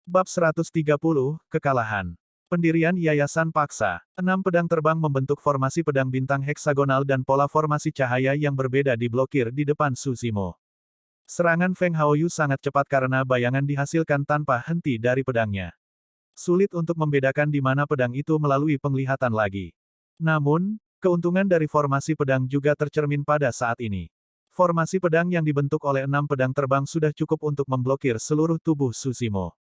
Bab 130, Kekalahan. Pendirian Yayasan Paksa. 6 pedang terbang membentuk formasi pedang bintang heksagonal dan pola formasi cahaya yang berbeda diblokir di depan Su Zimo. Serangan Feng Haoyu sangat cepat karena bayangan dihasilkan tanpa henti dari pedangnya. Sulit untuk membedakan di mana pedang itu melalui penglihatan lagi. Namun, keuntungan dari formasi pedang juga tercermin pada saat ini. Formasi pedang yang dibentuk oleh 6 pedang terbang sudah cukup untuk memblokir seluruh tubuh Su Zimo.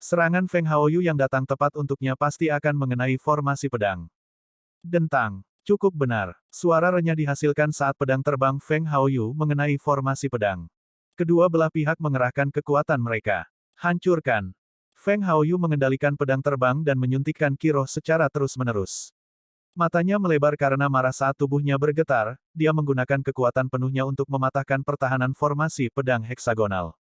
Serangan Feng Haoyu yang datang tepat untuknya pasti akan mengenai formasi pedang. Dentang. Cukup benar. Suara renyah dihasilkan saat pedang terbang Feng Haoyu mengenai formasi pedang. Kedua belah pihak mengerahkan kekuatan mereka. Hancurkan. Feng Haoyu mengendalikan pedang terbang dan menyuntikkan kiroh secara terus-menerus. Matanya melebar karena marah saat tubuhnya bergetar, dia menggunakan kekuatan penuhnya untuk mematahkan pertahanan formasi pedang heksagonal.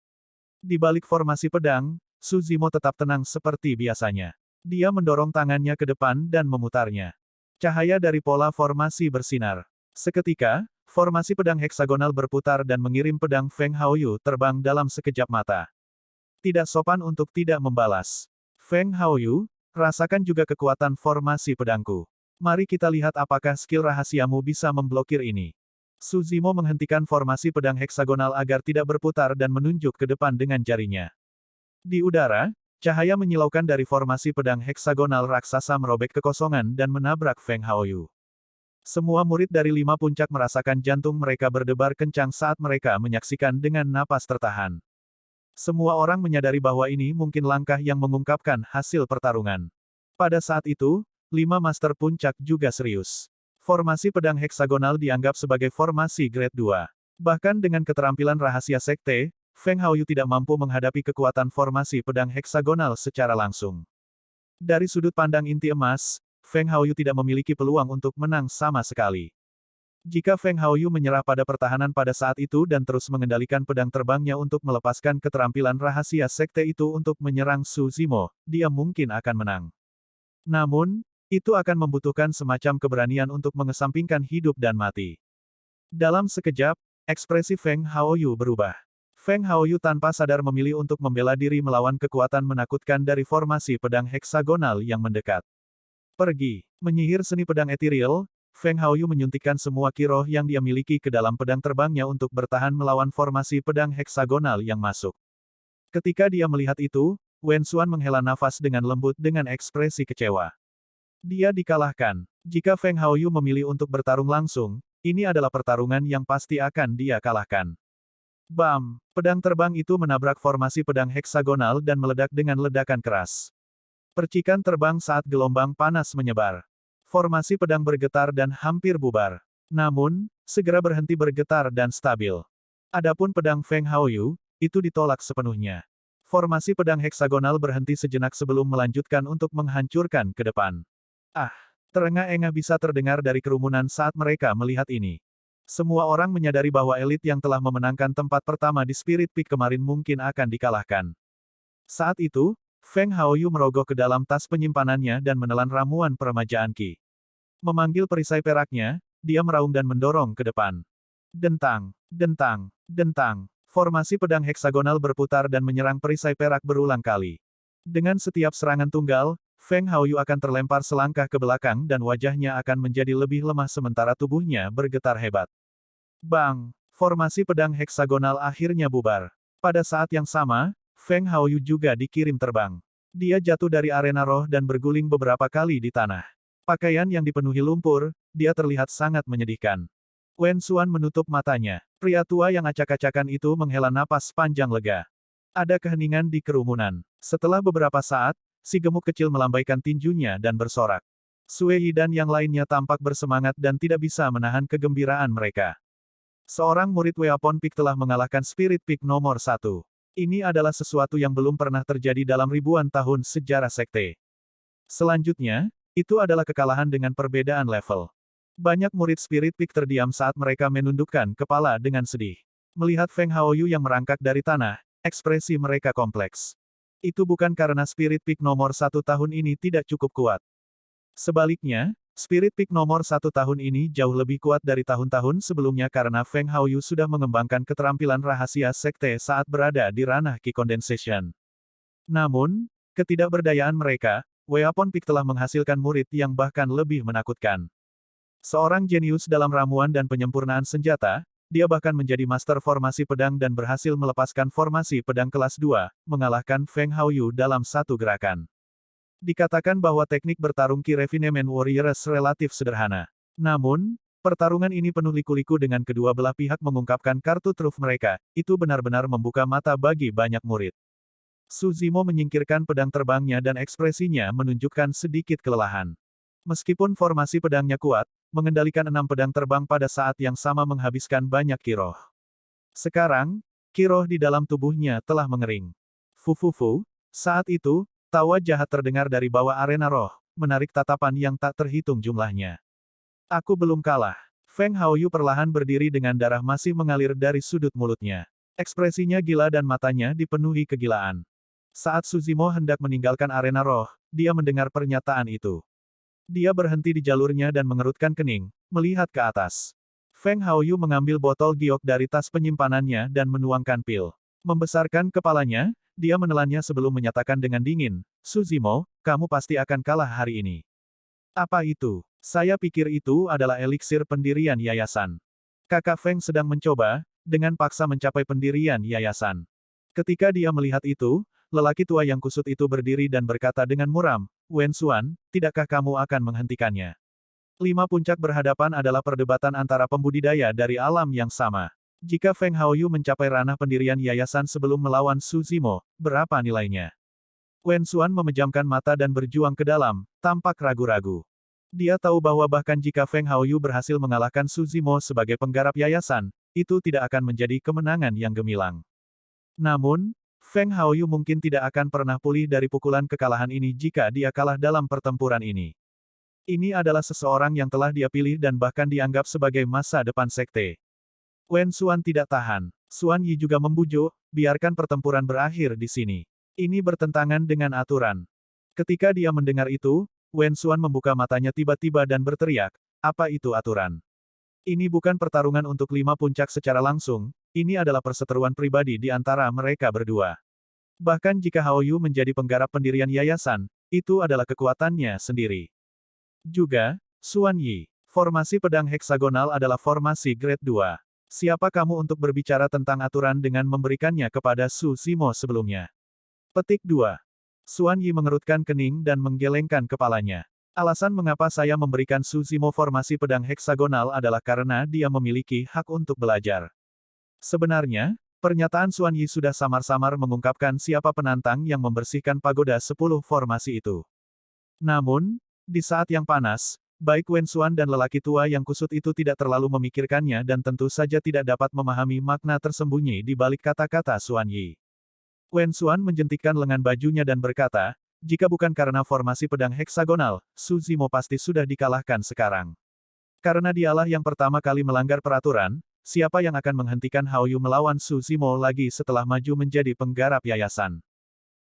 Di balik formasi pedang, Su Zimo tetap tenang seperti biasanya. Dia mendorong tangannya ke depan dan memutarnya. Cahaya dari pola formasi bersinar. Seketika, formasi pedang heksagonal berputar dan mengirim pedang Feng Haoyu terbang dalam sekejap mata. Tidak sopan untuk tidak membalas. Feng Haoyu, rasakan juga kekuatan formasi pedangku. Mari kita lihat apakah skill rahasiamu bisa memblokir ini. Su Zimo menghentikan formasi pedang heksagonal agar tidak berputar dan menunjuk ke depan dengan jarinya. Di udara, cahaya menyilaukan dari formasi pedang heksagonal raksasa merobek kekosongan dan menabrak Feng Haoyu. Semua murid dari 5 puncak merasakan jantung mereka berdebar kencang saat mereka menyaksikan dengan napas tertahan. Semua orang menyadari bahwa ini mungkin langkah yang mengungkapkan hasil pertarungan. Pada saat itu, 5 master puncak juga serius. Formasi pedang heksagonal dianggap sebagai formasi grade 2. Bahkan dengan keterampilan rahasia sekte, Feng Haoyu tidak mampu menghadapi kekuatan formasi pedang heksagonal secara langsung. Dari sudut pandang inti emas, Feng Haoyu tidak memiliki peluang untuk menang sama sekali. Jika Feng Haoyu menyerah pada pertahanan pada saat itu dan terus mengendalikan pedang terbangnya untuk melepaskan keterampilan rahasia sekte itu untuk menyerang Su Zimo, dia mungkin akan menang. Namun, itu akan membutuhkan semacam keberanian untuk mengesampingkan hidup dan mati. Dalam sekejap, ekspresi Feng Haoyu berubah. Feng Haoyu tanpa sadar memilih untuk membela diri melawan kekuatan menakutkan dari formasi pedang heksagonal yang mendekat. Pergi. Menyihir seni pedang ethereal, Feng Haoyu menyuntikkan semua kiroh yang dia miliki ke dalam pedang terbangnya untuk bertahan melawan formasi pedang heksagonal yang masuk. Ketika dia melihat itu, Wen Xuan menghela nafas dengan lembut dengan ekspresi kecewa. Dia dikalahkan. Jika Feng Haoyu memilih untuk bertarung langsung, ini adalah pertarungan yang pasti akan dia kalahkan. Bam! Pedang terbang itu menabrak formasi pedang heksagonal dan meledak dengan ledakan keras. Percikan terbang saat gelombang panas menyebar. Formasi pedang bergetar dan hampir bubar. Namun, segera berhenti bergetar dan stabil. Adapun pedang Feng Haoyu, itu ditolak sepenuhnya. Formasi pedang heksagonal berhenti sejenak sebelum melanjutkan untuk menghancurkan ke depan. Ah! Terengah-engah bisa terdengar dari kerumunan saat mereka melihat ini. Semua orang menyadari bahwa elit yang telah memenangkan tempat pertama di Spirit Peak kemarin mungkin akan dikalahkan. Saat itu, Feng Haoyu merogoh ke dalam tas penyimpanannya dan menelan ramuan peremajaan Qi. Memanggil perisai peraknya, dia meraung dan mendorong ke depan. Dentang, dentang, dentang. Formasi pedang heksagonal berputar dan menyerang perisai perak berulang kali. Dengan setiap serangan tunggal, Feng Haoyu akan terlempar selangkah ke belakang dan wajahnya akan menjadi lebih lemah sementara tubuhnya bergetar hebat. Bang! Formasi pedang heksagonal akhirnya bubar. Pada saat yang sama, Feng Haoyu juga dikirim terbang. Dia jatuh dari arena roh dan berguling beberapa kali di tanah. Pakaian yang dipenuhi lumpur, dia terlihat sangat menyedihkan. Wen Xuan menutup matanya. Pria tua yang acak-acakan itu menghela napas panjang lega. Ada keheningan di kerumunan. Setelah beberapa saat, si gemuk kecil melambaikan tinjunya dan bersorak. Sue Yi dan yang lainnya tampak bersemangat dan tidak bisa menahan kegembiraan mereka. Seorang murid Weapon Peak telah mengalahkan Spirit Peak nomor 1. Ini adalah sesuatu yang belum pernah terjadi dalam ribuan tahun sejarah sekte. Selanjutnya, itu adalah kekalahan dengan perbedaan level. Banyak murid Spirit Peak terdiam saat mereka menundukkan kepala dengan sedih. Melihat Feng Haoyu yang merangkak dari tanah, ekspresi mereka kompleks. Itu bukan karena Spirit Peak nomor 1 tahun ini tidak cukup kuat. Sebaliknya, Spirit Peak nomor 1 tahun ini jauh lebih kuat dari tahun-tahun sebelumnya karena Feng Haoyu sudah mengembangkan keterampilan rahasia sekte saat berada di ranah Qi Condensation. Namun, ketidakberdayaan mereka, Weapon Peak telah menghasilkan murid yang bahkan lebih menakutkan. Seorang jenius dalam ramuan dan penyempurnaan senjata, dia bahkan menjadi master formasi pedang dan berhasil melepaskan formasi pedang kelas 2, mengalahkan Feng Haoyu dalam satu gerakan. Dikatakan bahwa teknik bertarung Ki Refinement Warriors relatif sederhana. Namun, pertarungan ini penuh liku-liku dengan kedua belah pihak mengungkapkan kartu truf mereka, itu benar-benar membuka mata bagi banyak murid. Su Zimo menyingkirkan pedang terbangnya dan ekspresinya menunjukkan sedikit kelelahan. Meskipun formasi pedangnya kuat, mengendalikan 6 pedang terbang pada saat yang sama menghabiskan banyak kiroh. Sekarang, kiroh di dalam tubuhnya telah mengering. Fufufu, saat itu, tawa jahat terdengar dari bawah arena roh, menarik tatapan yang tak terhitung jumlahnya. Aku belum kalah. Feng Haoyu perlahan berdiri dengan darah masih mengalir dari sudut mulutnya. Ekspresinya gila dan matanya dipenuhi kegilaan. Saat Suzimo hendak meninggalkan arena roh, dia mendengar pernyataan itu. Dia berhenti di jalurnya dan mengerutkan kening, melihat ke atas. Feng Haoyu mengambil botol giok dari tas penyimpanannya dan menuangkan pil. Membesarkan kepalanya, dia menelannya sebelum menyatakan dengan dingin, Suzimo, kamu pasti akan kalah hari ini. Apa itu? Saya pikir itu adalah eliksir pendirian yayasan. Kakak Feng sedang mencoba, dengan paksa mencapai pendirian yayasan. Ketika dia melihat itu, lelaki tua yang kusut itu berdiri dan berkata dengan muram, Wen Xuan, tidakkah kamu akan menghentikannya? 5 puncak berhadapan adalah perdebatan antara pembudidaya dari alam yang sama. Jika Feng Haoyu mencapai ranah pendirian yayasan sebelum melawan Su Zimo, berapa nilainya? Wen Xuan memejamkan mata dan berjuang ke dalam, tampak ragu-ragu. Dia tahu bahwa bahkan jika Feng Haoyu berhasil mengalahkan Su Zimo sebagai penggarap yayasan, itu tidak akan menjadi kemenangan yang gemilang. Namun, Feng Haoyu mungkin tidak akan pernah pulih dari pukulan kekalahan ini jika dia kalah dalam pertempuran ini. Ini adalah seseorang yang telah dia pilih dan bahkan dianggap sebagai masa depan sekte. Wen Xuan tidak tahan. Xuan Yi juga membujuk, biarkan pertempuran berakhir di sini. Ini bertentangan dengan aturan. Ketika dia mendengar itu, Wen Xuan membuka matanya tiba-tiba dan berteriak, apa itu aturan? Ini bukan pertarungan untuk 5 puncak secara langsung, ini adalah perseteruan pribadi di antara mereka berdua. Bahkan jika Haoyu menjadi penggarap pendirian yayasan, itu adalah kekuatannya sendiri. Juga, Xuan Yi, formasi pedang heksagonal adalah formasi grade 2. Siapa kamu untuk berbicara tentang aturan dengan memberikannya kepada Su Zimo sebelumnya? Petik 2. Xuan Yi mengerutkan kening dan menggelengkan kepalanya. Alasan mengapa saya memberikan Su Zimo formasi pedang heksagonal adalah karena dia memiliki hak untuk belajar. Sebenarnya, pernyataan Xuan Yi sudah samar-samar mengungkapkan siapa penantang yang membersihkan pagoda 10 formasi itu. Namun, di saat yang panas, baik Wen Xuan dan lelaki tua yang kusut itu tidak terlalu memikirkannya dan tentu saja tidak dapat memahami makna tersembunyi di balik kata-kata Xuan Yi. Wen Xuan menjentikkan lengan bajunya dan berkata, jika bukan karena formasi pedang heksagonal, Su Zimo pasti sudah dikalahkan sekarang. Karena dialah yang pertama kali melanggar peraturan, siapa yang akan menghentikan Haoyu melawan Su Zimo lagi setelah maju menjadi penggarap yayasan?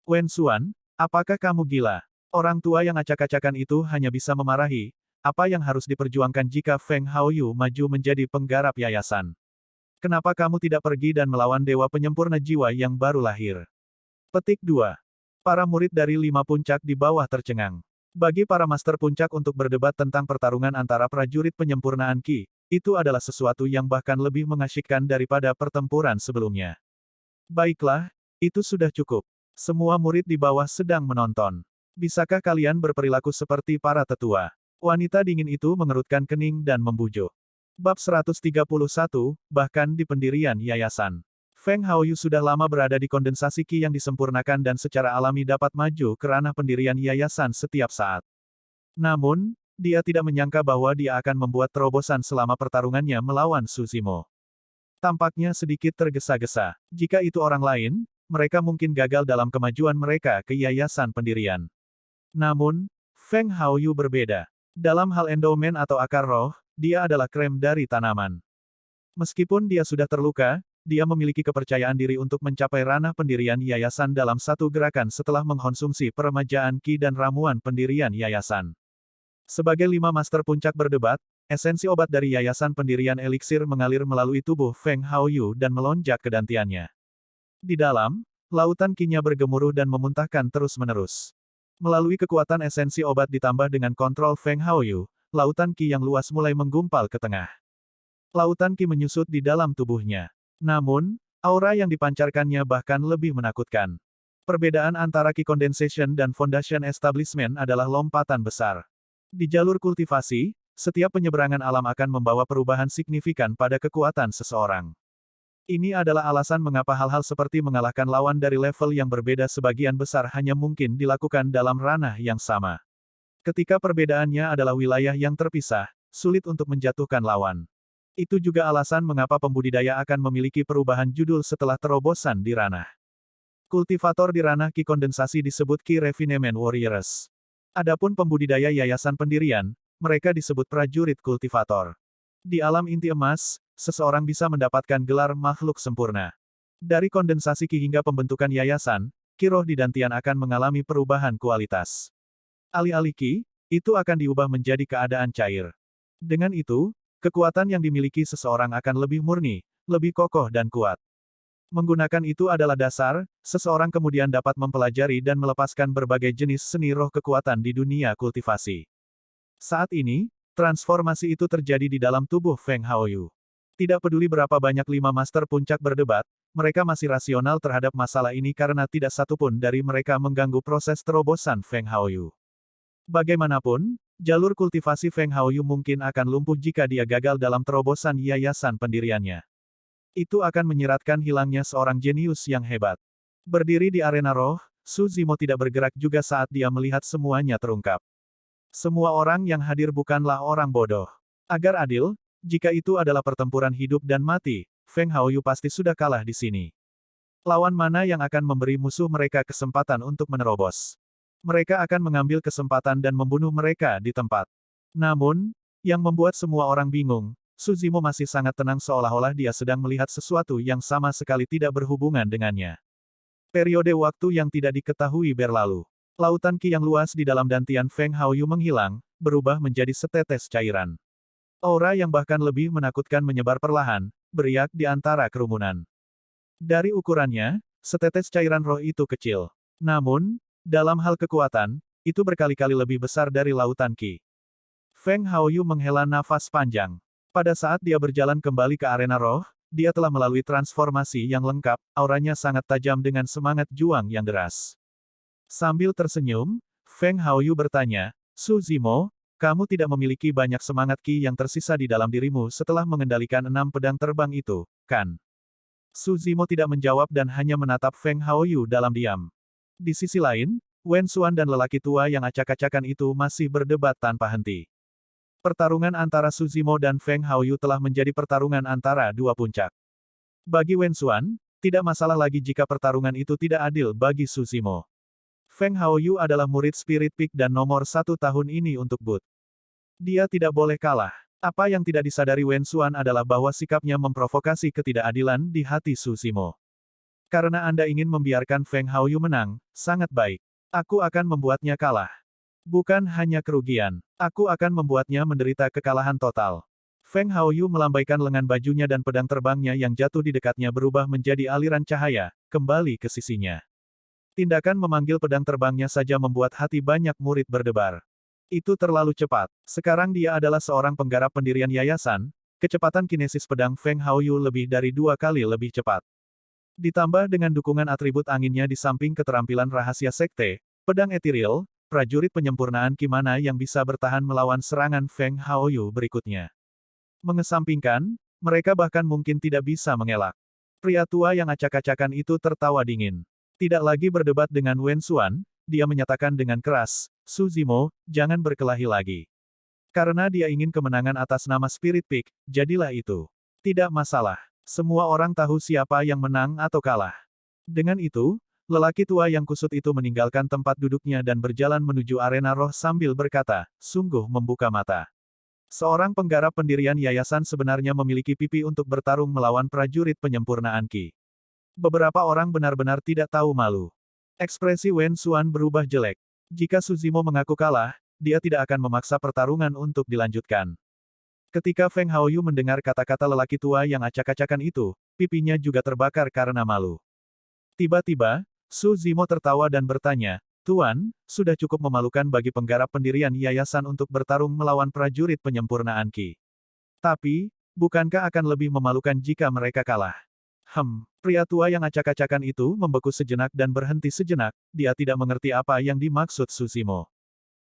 Wen Xuan, apakah kamu gila? Orang tua yang acak-acakan itu hanya bisa memarahi, apa yang harus diperjuangkan jika Feng Haoyu maju menjadi penggarap yayasan? Kenapa kamu tidak pergi dan melawan Dewa Penyempurna Jiwa yang baru lahir? Petik 2. Para murid dari 5 puncak di bawah tercengang. Bagi para master puncak untuk berdebat tentang pertarungan antara prajurit penyempurnaan Qi, itu adalah sesuatu yang bahkan lebih mengasyikkan daripada pertempuran sebelumnya. Baiklah, itu sudah cukup. Semua murid di bawah sedang menonton. Bisakah kalian berperilaku seperti para tetua? Wanita dingin itu mengerutkan kening dan membujuk. Bab 131, bahkan di pendirian yayasan. Feng Haoyu sudah lama berada di kondensasi Qi yang disempurnakan dan secara alami dapat maju ke ranah pendirian yayasan setiap saat. Namun, dia tidak menyangka bahwa dia akan membuat terobosan selama pertarungannya melawan Su Zimo. Tampaknya sedikit tergesa-gesa. Jika itu orang lain, mereka mungkin gagal dalam kemajuan mereka ke yayasan pendirian. Namun, Feng Haoyu berbeda. Dalam hal endowment atau akar roh, dia adalah krem dari tanaman. Meskipun dia sudah terluka, dia memiliki kepercayaan diri untuk mencapai ranah pendirian yayasan dalam satu gerakan setelah mengkonsumsi peremajaan Qi dan ramuan pendirian yayasan. Sebagai 5 master puncak berdebat, esensi obat dari yayasan pendirian eliksir mengalir melalui tubuh Feng Haoyu dan melonjak ke dantiannya. Di dalam, Lautan Qi-nya bergemuruh dan memuntahkan terus-menerus. Melalui kekuatan esensi obat ditambah dengan kontrol Feng Haoyu, lautan Qi yang luas mulai menggumpal ke tengah. Lautan Qi menyusut di dalam tubuhnya. Namun, aura yang dipancarkannya bahkan lebih menakutkan. Perbedaan antara Qi Condensation dan Foundation Establishment adalah lompatan besar. Di jalur kultivasi, setiap penyeberangan alam akan membawa perubahan signifikan pada kekuatan seseorang. Ini adalah alasan mengapa hal-hal seperti mengalahkan lawan dari level yang berbeda sebagian besar hanya mungkin dilakukan dalam ranah yang sama. Ketika perbedaannya adalah wilayah yang terpisah, sulit untuk menjatuhkan lawan. Itu juga alasan mengapa pembudidaya akan memiliki perubahan judul setelah terobosan di ranah. Kultivator di ranah Qi kondensasi disebut Qi Refinement Warriors. Adapun pembudidaya yayasan pendirian, mereka disebut prajurit kultivator. Di alam inti emas, seseorang bisa mendapatkan gelar makhluk sempurna. Dari kondensasi Qi hingga pembentukan yayasan, Qi roh di Dantian akan mengalami perubahan kualitas. Alih-alih Qi, itu akan diubah menjadi keadaan cair. Dengan itu, kekuatan yang dimiliki seseorang akan lebih murni, lebih kokoh dan kuat. Menggunakan itu adalah dasar, seseorang kemudian dapat mempelajari dan melepaskan berbagai jenis seni roh kekuatan di dunia kultivasi. Saat ini, transformasi itu terjadi di dalam tubuh Feng Haoyu. Tidak peduli berapa banyak 5 master puncak berdebat, mereka masih rasional terhadap masalah ini karena tidak satupun dari mereka mengganggu proses terobosan Feng Haoyu. Bagaimanapun, jalur kultivasi Feng Haoyu mungkin akan lumpuh jika dia gagal dalam terobosan yayasan pendiriannya. Itu akan menyiratkan hilangnya seorang jenius yang hebat. Berdiri di arena roh, Su Zimo tidak bergerak juga saat dia melihat semuanya terungkap. Semua orang yang hadir bukanlah orang bodoh. Agar adil, jika itu adalah pertempuran hidup dan mati, Feng Haoyu pasti sudah kalah di sini. Lawan mana yang akan memberi musuh mereka kesempatan untuk menerobos? Mereka akan mengambil kesempatan dan membunuh mereka di tempat. Namun, yang membuat semua orang bingung, Su Zimo masih sangat tenang seolah-olah dia sedang melihat sesuatu yang sama sekali tidak berhubungan dengannya. Periode waktu yang tidak diketahui berlalu. Lautan Qi yang luas di dalam dantian Feng Haoyu menghilang, berubah menjadi setetes cairan. Aura yang bahkan lebih menakutkan menyebar perlahan, beriak di antara kerumunan. Dari ukurannya, setetes cairan roh itu kecil. Namun, dalam hal kekuatan, itu berkali-kali lebih besar dari lautan Qi. Feng Haoyu menghela nafas panjang. Pada saat dia berjalan kembali ke arena roh, dia telah melalui transformasi yang lengkap, auranya sangat tajam dengan semangat juang yang deras. Sambil tersenyum, Feng Haoyu bertanya, Su Zimo, kamu tidak memiliki banyak semangat Qi yang tersisa di dalam dirimu setelah mengendalikan 6 pedang terbang itu, kan? Su Zimo tidak menjawab dan hanya menatap Feng Haoyu dalam diam. Di sisi lain, Wen Xuan dan lelaki tua yang acak-acakan itu masih berdebat tanpa henti. Pertarungan antara Su Zimo dan Feng Haoyu telah menjadi pertarungan antara dua puncak. Bagi Wen Xuan, tidak masalah lagi jika pertarungan itu tidak adil bagi Su Zimo. Feng Haoyu adalah murid Spirit Peak dan nomor 1 tahun ini untuk Bud. Dia tidak boleh kalah. Apa yang tidak disadari Wen Xuan adalah bahwa sikapnya memprovokasi ketidakadilan di hati Su Zimo. Karena Anda ingin membiarkan Feng Haoyu menang, sangat baik. Aku akan membuatnya kalah. Bukan hanya kerugian, aku akan membuatnya menderita kekalahan total. Feng Haoyu melambaikan lengan bajunya dan pedang terbangnya yang jatuh di dekatnya berubah menjadi aliran cahaya, kembali ke sisinya. Tindakan memanggil pedang terbangnya saja membuat hati banyak murid berdebar. Itu terlalu cepat. Sekarang dia adalah seorang penggarap pendirian yayasan, kecepatan kinesis pedang Feng Haoyu lebih dari 2 kali lebih cepat. Ditambah dengan dukungan atribut anginnya di samping keterampilan rahasia sekte, pedang etiril, prajurit penyempurnaan Qi mana yang bisa bertahan melawan serangan Feng Haoyu berikutnya. Mengesampingkan, mereka bahkan mungkin tidak bisa mengelak. Pria tua yang acak-acakan itu tertawa dingin. Tidak lagi berdebat dengan Wen Xuan, dia menyatakan dengan keras, Su Zimo, jangan berkelahi lagi. Karena dia ingin kemenangan atas nama Spirit Peak, jadilah itu. Tidak masalah. Semua orang tahu siapa yang menang atau kalah. Dengan itu, lelaki tua yang kusut itu meninggalkan tempat duduknya dan berjalan menuju arena roh sambil berkata, sungguh membuka mata. Seorang penggarap pendirian yayasan sebenarnya memiliki pipi untuk bertarung melawan prajurit penyempurnaan Qi. Beberapa orang benar-benar tidak tahu malu. Ekspresi Wen Xuan berubah jelek. Jika Su Zimo mengaku kalah, dia tidak akan memaksa pertarungan untuk dilanjutkan. Ketika Feng Haoyu mendengar kata-kata lelaki tua yang acak-acakan itu, pipinya juga terbakar karena malu. Tiba-tiba, Su Zimo tertawa dan bertanya, Tuan, sudah cukup memalukan bagi penggarap pendirian yayasan untuk bertarung melawan prajurit penyempurnaan Qi. Tapi, bukankah akan lebih memalukan jika mereka kalah? Pria tua yang acak-acakan itu membeku sejenak dan berhenti sejenak, dia tidak mengerti apa yang dimaksud Su Zimo.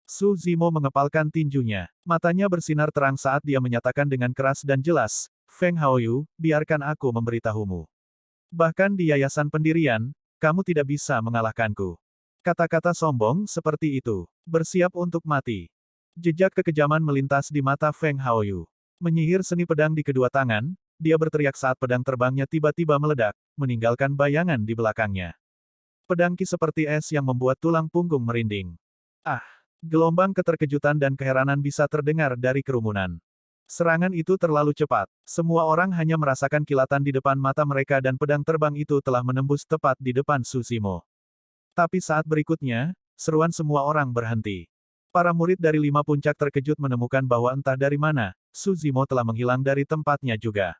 Su Zimo mengepalkan tinjunya. Matanya bersinar terang saat dia menyatakan dengan keras dan jelas, Feng Haoyu, biarkan aku memberitahumu. Bahkan di yayasan pendirian, kamu tidak bisa mengalahkanku. Kata-kata sombong seperti itu. Bersiap untuk mati. Jejak kekejaman melintas di mata Feng Haoyu. Menyihir seni pedang di kedua tangan, dia berteriak saat pedang terbangnya tiba-tiba meledak, meninggalkan bayangan di belakangnya. Pedang Qi seperti es yang membuat tulang punggung merinding. Ah! Gelombang keterkejutan dan keheranan bisa terdengar dari kerumunan. Serangan itu terlalu cepat. Semua orang hanya merasakan kilatan di depan mata mereka dan pedang terbang itu telah menembus tepat di depan Su Zimo. Tapi saat berikutnya, seruan semua orang berhenti. Para murid dari 5 puncak terkejut menemukan bahwa entah dari mana, Su Zimo telah menghilang dari tempatnya juga.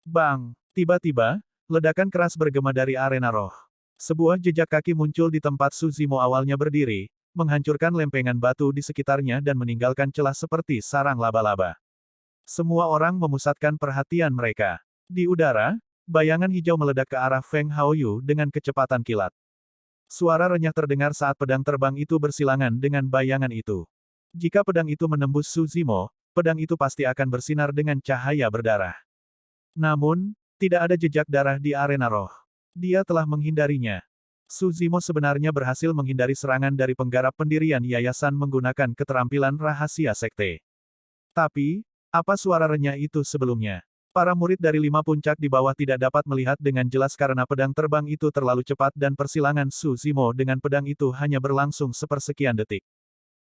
Bang! Tiba-tiba, ledakan keras bergema dari arena roh. Sebuah jejak kaki muncul di tempat Su Zimo awalnya berdiri, menghancurkan lempengan batu di sekitarnya dan meninggalkan celah seperti sarang laba-laba. Semua orang memusatkan perhatian mereka. Di udara, bayangan hijau meledak ke arah Feng Haoyu dengan kecepatan kilat. Suara renyah terdengar saat pedang terbang itu bersilangan dengan bayangan itu. Jika pedang itu menembus Su Zimo, pedang itu pasti akan bersinar dengan cahaya berdarah. Namun, tidak ada jejak darah di arena roh. Dia telah menghindarinya. Su Zimo sebenarnya berhasil menghindari serangan dari penggarap pendirian yayasan menggunakan keterampilan rahasia sekte. Tapi, apa suara renyah itu sebelumnya? Para murid dari 5 puncak di bawah tidak dapat melihat dengan jelas karena pedang terbang itu terlalu cepat dan persilangan Su Zimo dengan pedang itu hanya berlangsung sepersekian detik.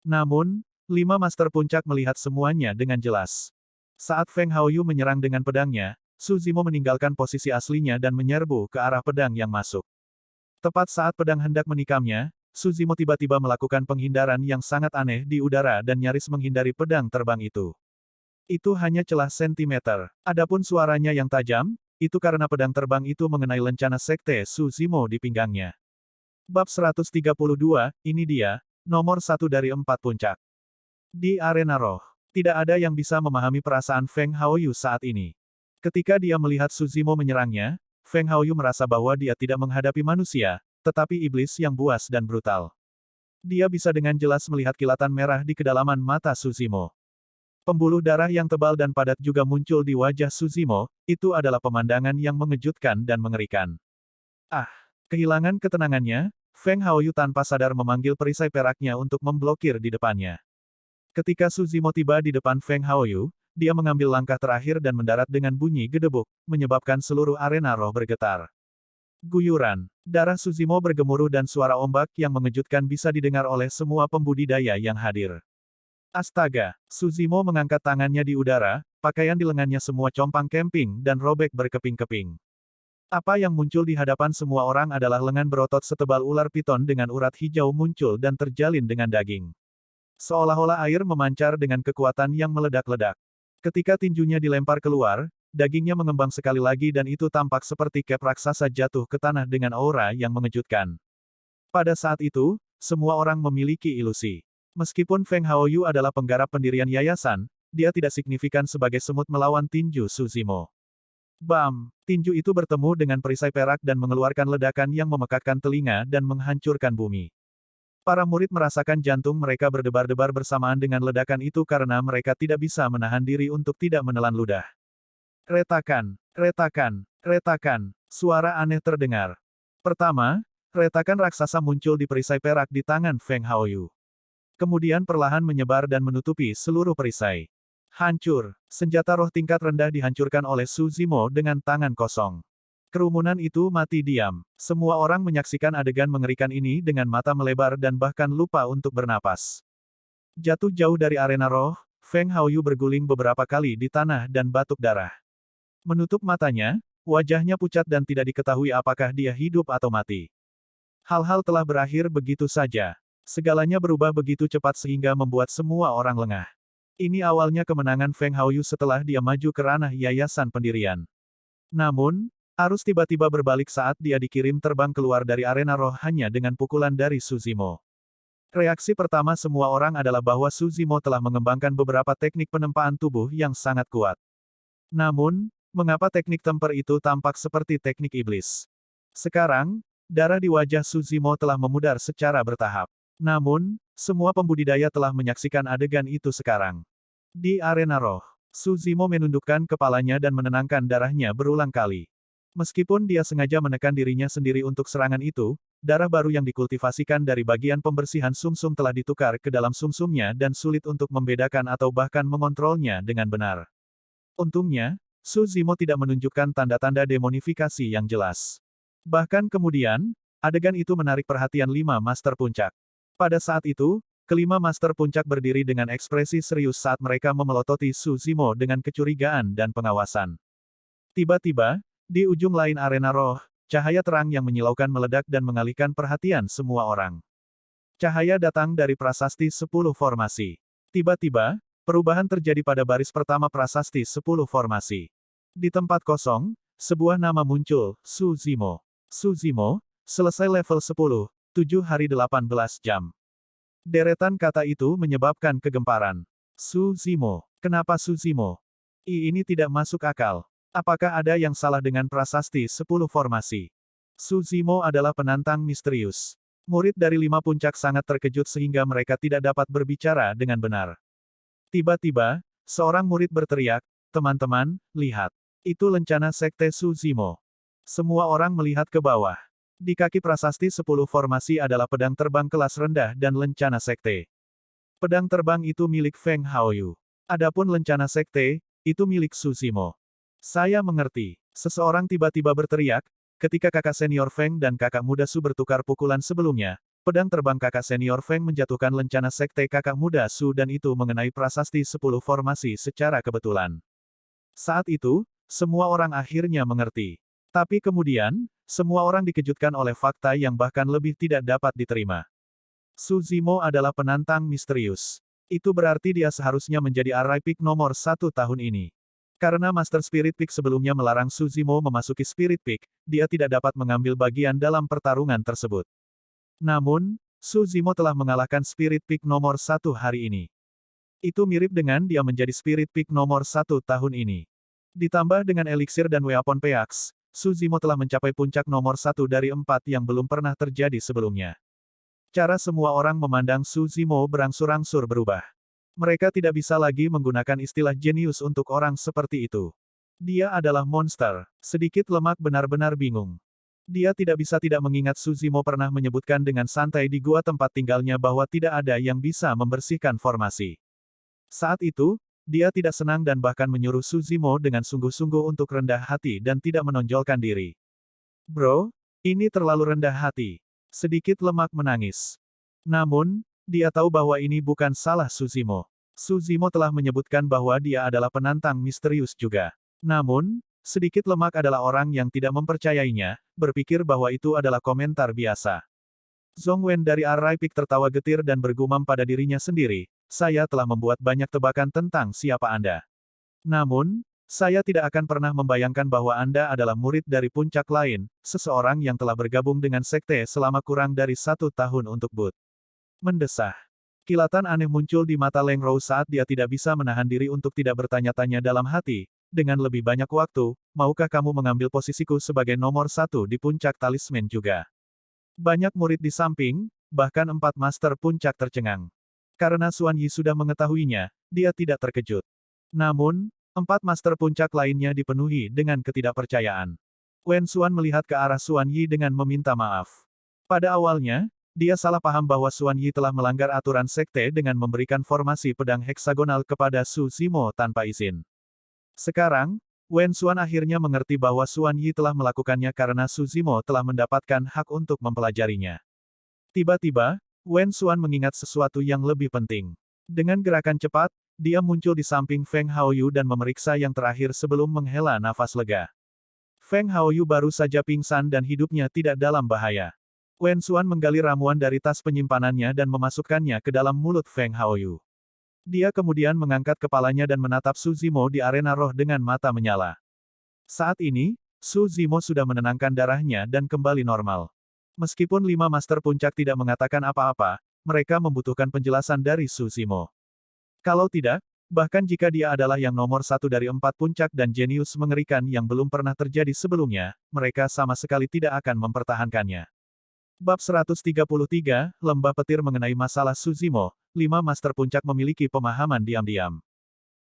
Namun, 5 master puncak melihat semuanya dengan jelas. Saat Feng Haoyu menyerang dengan pedangnya, Su Zimo meninggalkan posisi aslinya dan menyerbu ke arah pedang yang masuk. Tepat saat pedang hendak menikamnya, Su Zimo tiba-tiba melakukan penghindaran yang sangat aneh di udara dan nyaris menghindari pedang terbang itu. Itu hanya celah sentimeter. Adapun suaranya yang tajam, itu karena pedang terbang itu mengenai lencana sekte Su Zimo di pinggangnya. Bab 132, ini dia, nomor 1 dari 4 puncak. Di arena roh, tidak ada yang bisa memahami perasaan Feng Haoyu saat ini. Ketika dia melihat Su Zimo menyerangnya, Feng Haoyu merasa bahwa dia tidak menghadapi manusia, tetapi iblis yang buas dan brutal. Dia bisa dengan jelas melihat kilatan merah di kedalaman mata Su Zimo. Pembuluh darah yang tebal dan padat juga muncul di wajah Su Zimo, itu adalah pemandangan yang mengejutkan dan mengerikan. Ah! Kehilangan ketenangannya, Feng Haoyu tanpa sadar memanggil perisai peraknya untuk memblokir di depannya. Ketika Su Zimo tiba di depan Feng Haoyu, dia mengambil langkah terakhir dan mendarat dengan bunyi gedebuk, menyebabkan seluruh arena roh bergetar. Guyuran. Darah Su Zimo bergemuruh dan suara ombak yang mengejutkan bisa didengar oleh semua pembudidaya yang hadir. Astaga! Su Zimo mengangkat tangannya di udara, pakaian di lengannya semua compang camping dan robek berkeping-keping. Apa yang muncul di hadapan semua orang adalah lengan berotot setebal ular piton dengan urat hijau muncul dan terjalin dengan daging. Seolah-olah air memancar dengan kekuatan yang meledak-ledak. Ketika tinjunya dilempar keluar, dagingnya mengembang sekali lagi dan itu tampak seperti kep raksasa jatuh ke tanah dengan aura yang mengejutkan. Pada saat itu, semua orang memiliki ilusi. Meskipun Feng Haoyu adalah penggarap pendirian yayasan, dia tidak signifikan sebagai semut melawan tinju Su Zimo. Bam! Tinju itu bertemu dengan perisai perak dan mengeluarkan ledakan yang memekakkan telinga dan menghancurkan bumi. Para murid merasakan jantung mereka berdebar-debar bersamaan dengan ledakan itu karena mereka tidak bisa menahan diri untuk tidak menelan ludah. Retakan, retakan, retakan, suara aneh terdengar. Pertama, retakan raksasa muncul di perisai perak di tangan Feng Haoyu. Kemudian perlahan menyebar dan menutupi seluruh perisai. Hancur. Senjata roh tingkat rendah dihancurkan oleh Su Zimo dengan tangan kosong. Kerumunan itu mati diam. Semua orang menyaksikan adegan mengerikan ini dengan mata melebar dan bahkan lupa untuk bernapas. Jatuh jauh dari arena roh, Feng Haoyu berguling beberapa kali di tanah dan batuk darah. Menutup matanya, wajahnya pucat dan tidak diketahui apakah dia hidup atau mati. Hal-hal telah berakhir begitu saja. Segalanya berubah begitu cepat sehingga membuat semua orang lengah. Ini awalnya kemenangan Feng Haoyu setelah dia maju ke ranah yayasan pendirian. Namun, Arus tiba-tiba berbalik saat dia dikirim terbang keluar dari arena roh hanya dengan pukulan dari Suzimo. Reaksi pertama semua orang adalah bahwa Suzimo telah mengembangkan beberapa teknik penempaan tubuh yang sangat kuat. Namun, mengapa teknik temper itu tampak seperti teknik iblis? Sekarang, darah di wajah Suzimo telah memudar secara bertahap. Namun, semua pembudidaya telah menyaksikan adegan itu sekarang. Di arena roh, Suzimo menundukkan kepalanya dan menenangkan darahnya berulang kali. Meskipun dia sengaja menekan dirinya sendiri untuk serangan itu, darah baru yang dikultivasikan dari bagian pembersihan sumsum telah ditukar ke dalam sumsumnya dan sulit untuk membedakan atau bahkan mengontrolnya dengan benar. Untungnya, Suzimo tidak menunjukkan tanda-tanda demonifikasi yang jelas. Bahkan kemudian, adegan itu menarik perhatian 5 Master Puncak. Pada saat itu, kelima Master Puncak berdiri dengan ekspresi serius saat mereka memelototi Suzimo dengan kecurigaan dan pengawasan. Tiba-tiba, di ujung lain arena roh, cahaya terang yang menyilaukan meledak dan mengalihkan perhatian semua orang. Cahaya datang dari prasasti 10 formasi. Tiba-tiba, perubahan terjadi pada baris pertama prasasti 10 formasi. Di tempat kosong, sebuah nama muncul, Suzimo. Suzimo, selesai level 10. 7 hari 18 jam. Deretan kata itu menyebabkan kegemparan. Suzimo. Kenapa Suzimo? Ini tidak masuk akal. Apakah ada yang salah dengan prasasti 10 formasi? Suzimo adalah penantang misterius. Murid dari 5 puncak sangat terkejut sehingga mereka tidak dapat berbicara dengan benar. Tiba-tiba, seorang murid berteriak, "Teman-teman, lihat. Itu lencana sekte Suzimo." Semua orang melihat ke bawah. Di kaki prasasti 10 formasi adalah pedang terbang kelas rendah dan lencana sekte. Pedang terbang itu milik Feng Haoyu. Adapun lencana sekte, itu milik Suzimo. Saya mengerti. Seseorang tiba-tiba berteriak, ketika kakak senior Feng dan kakak muda Su bertukar pukulan sebelumnya, pedang terbang kakak senior Feng menjatuhkan lencana sekte kakak muda Su dan itu mengenai prasasti 10 formasi secara kebetulan. Saat itu, semua orang akhirnya mengerti. Tapi kemudian, semua orang dikejutkan oleh fakta yang bahkan lebih tidak dapat diterima. Suzimo adalah penantang misterius. Itu berarti dia seharusnya menjadi Array Peak nomor 1 tahun ini. Karena Master Spirit Peak sebelumnya melarang Suzimo memasuki Spirit Peak, dia tidak dapat mengambil bagian dalam pertarungan tersebut. Namun, Suzimo telah mengalahkan Spirit Peak nomor 1 hari ini. Itu mirip dengan dia menjadi Spirit Peak nomor 1 tahun ini. Ditambah dengan Elixir dan Weapon Peaks, Suzimo telah mencapai puncak nomor 1 dari 4 yang belum pernah terjadi sebelumnya. Cara semua orang memandang Suzimo berangsur-angsur berubah. Mereka tidak bisa lagi menggunakan istilah jenius untuk orang seperti itu. Dia adalah monster. Sedikit lemak benar-benar bingung. Dia tidak bisa tidak mengingat Suzimo pernah menyebutkan dengan santai di gua tempat tinggalnya bahwa tidak ada yang bisa membersihkan formasi. Saat itu, dia tidak senang dan bahkan menyuruh Suzimo dengan sungguh-sungguh untuk rendah hati dan tidak menonjolkan diri. Bro, ini terlalu rendah hati. Sedikit lemak menangis. Namun, dia tahu bahwa ini bukan salah Suzimo. Suzimo telah menyebutkan bahwa dia adalah penantang misterius juga. Namun, sedikit lemak adalah orang yang tidak mempercayainya, berpikir bahwa itu adalah komentar biasa. Zhongwen dari Array Peak tertawa getir dan bergumam pada dirinya sendiri, "Saya telah membuat banyak tebakan tentang siapa Anda. Namun, saya tidak akan pernah membayangkan bahwa Anda adalah murid dari puncak lain, seseorang yang telah bergabung dengan sekte selama kurang dari 1 tahun untuk Bud." Mendesah. Kilatan aneh muncul di mata Leng Rou saat dia tidak bisa menahan diri untuk tidak bertanya-tanya dalam hati, "Dengan lebih banyak waktu, maukah kamu mengambil posisiku sebagai nomor 1 di puncak talisman juga?" Banyak murid di samping, bahkan 4 master puncak tercengang. Karena Xuan Yi sudah mengetahuinya, dia tidak terkejut. Namun, 4 master puncak lainnya dipenuhi dengan ketidakpercayaan. Wen Xuan melihat ke arah Xuan Yi dengan meminta maaf. Pada awalnya, dia salah paham bahwa Xuan Yi telah melanggar aturan sekte dengan memberikan formasi pedang heksagonal kepada Suzimo tanpa izin. Sekarang, Wen Xuan akhirnya mengerti bahwa Xuan Yi telah melakukannya karena Suzimo telah mendapatkan hak untuk mempelajarinya. Tiba-tiba, Wen Xuan mengingat sesuatu yang lebih penting. Dengan gerakan cepat, dia muncul di samping Feng Haoyu dan memeriksa yang terakhir sebelum menghela nafas lega. Feng Haoyu baru saja pingsan dan hidupnya tidak dalam bahaya. Wen Xuan menggali ramuan dari tas penyimpanannya dan memasukkannya ke dalam mulut Feng Haoyu. Dia kemudian mengangkat kepalanya dan menatap Suzimo di arena roh dengan mata menyala. Saat ini, Su Zimo sudah menenangkan darahnya dan kembali normal. Meskipun 5 Master Puncak tidak mengatakan apa-apa, mereka membutuhkan penjelasan dari Su Zimo. Kalau tidak, bahkan jika dia adalah yang nomor 1 dari 4 puncak dan jenius mengerikan yang belum pernah terjadi sebelumnya, mereka sama sekali tidak akan mempertahankannya. Bab 133, Lembah Petir mengenai masalah Su Zimo, 5 Master Puncak memiliki pemahaman diam-diam.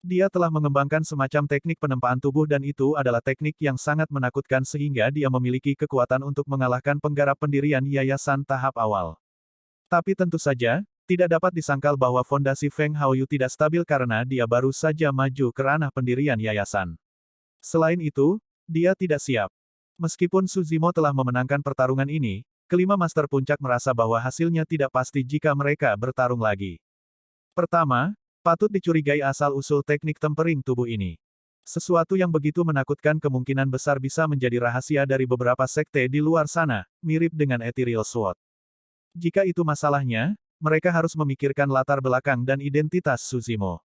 Dia telah mengembangkan semacam teknik penempaan tubuh dan itu adalah teknik yang sangat menakutkan sehingga dia memiliki kekuatan untuk mengalahkan penggarap pendirian yayasan tahap awal. Tapi tentu saja, tidak dapat disangkal bahwa fondasi Feng Haoyu tidak stabil karena dia baru saja maju ke ranah pendirian yayasan. Selain itu, dia tidak siap. Meskipun Su Zimo telah memenangkan pertarungan ini, kelima Master Puncak merasa bahwa hasilnya tidak pasti jika mereka bertarung lagi. Pertama, patut dicurigai asal-usul teknik tempering tubuh ini. Sesuatu yang begitu menakutkan kemungkinan besar bisa menjadi rahasia dari beberapa sekte di luar sana, mirip dengan Ethereal Sword. Jika itu masalahnya, mereka harus memikirkan latar belakang dan identitas Su Zimo.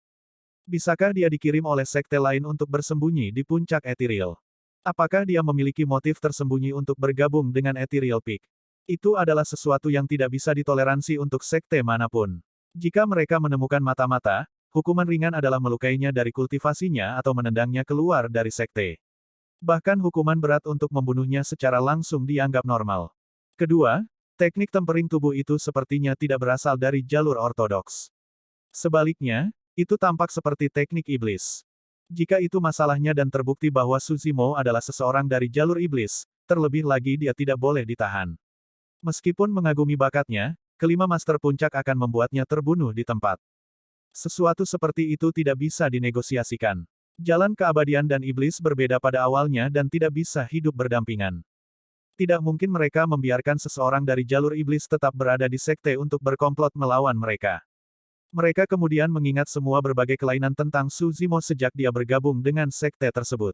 Bisakah dia dikirim oleh sekte lain untuk bersembunyi di puncak Ethereal? Apakah dia memiliki motif tersembunyi untuk bergabung dengan Ethereal Peak? Itu adalah sesuatu yang tidak bisa ditoleransi untuk sekte manapun. Jika mereka menemukan mata-mata, hukuman ringan adalah melukainya dari kultivasinya atau menendangnya keluar dari sekte. Bahkan hukuman berat untuk membunuhnya secara langsung dianggap normal. Kedua, teknik tempering tubuh itu sepertinya tidak berasal dari jalur ortodoks. Sebaliknya, itu tampak seperti teknik iblis. Jika itu masalahnya dan terbukti bahwa Su Zimo adalah seseorang dari jalur iblis, terlebih lagi dia tidak boleh ditahan. Meskipun mengagumi bakatnya, kelima Master Puncak akan membuatnya terbunuh di tempat. Sesuatu seperti itu tidak bisa dinegosiasikan. Jalan keabadian dan iblis berbeda pada awalnya dan tidak bisa hidup berdampingan. Tidak mungkin mereka membiarkan seseorang dari jalur iblis tetap berada di sekte untuk berkomplot melawan mereka. Mereka kemudian mengingat semua berbagai kelainan tentang Su Zimo sejak dia bergabung dengan sekte tersebut.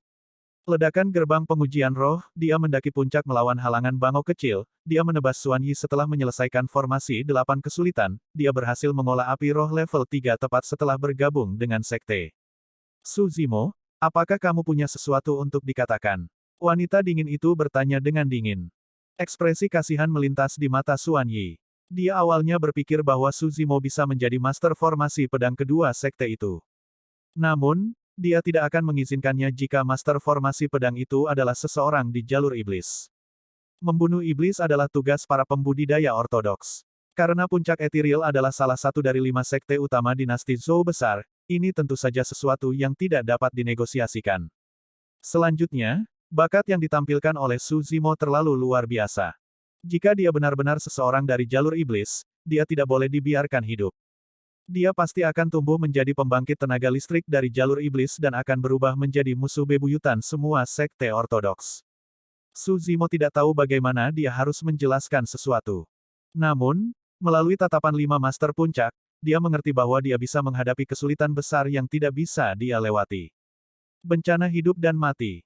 Ledakan gerbang pengujian roh, dia mendaki puncak melawan halangan bangau kecil, dia menebas Xuan Yi setelah menyelesaikan formasi 8 kesulitan, dia berhasil mengolah api roh level 3 tepat setelah bergabung dengan sekte. Su Zimo, apakah kamu punya sesuatu untuk dikatakan? Wanita dingin itu bertanya dengan dingin. Ekspresi kasihan melintas di mata Xuan Yi. Dia awalnya berpikir bahwa Su Zimo bisa menjadi master formasi pedang kedua sekte itu. Namun, dia tidak akan mengizinkannya jika master formasi pedang itu adalah seseorang di jalur iblis. Membunuh iblis adalah tugas para pembudidaya ortodoks. Karena puncak Ethereal adalah salah satu dari 5 sekte utama dinasti Zhou besar, ini tentu saja sesuatu yang tidak dapat dinegosiasikan. Selanjutnya, bakat yang ditampilkan oleh Su Zimo terlalu luar biasa. Jika dia benar-benar seseorang dari jalur iblis, dia tidak boleh dibiarkan hidup. Dia pasti akan tumbuh menjadi pembangkit tenaga listrik dari jalur iblis dan akan berubah menjadi musuh bebuyutan semua sekte ortodoks. Su Zimo tidak tahu bagaimana dia harus menjelaskan sesuatu. Namun, melalui tatapan 5 Master Puncak, dia mengerti bahwa dia bisa menghadapi kesulitan besar yang tidak bisa dia lewati. Bencana hidup dan mati.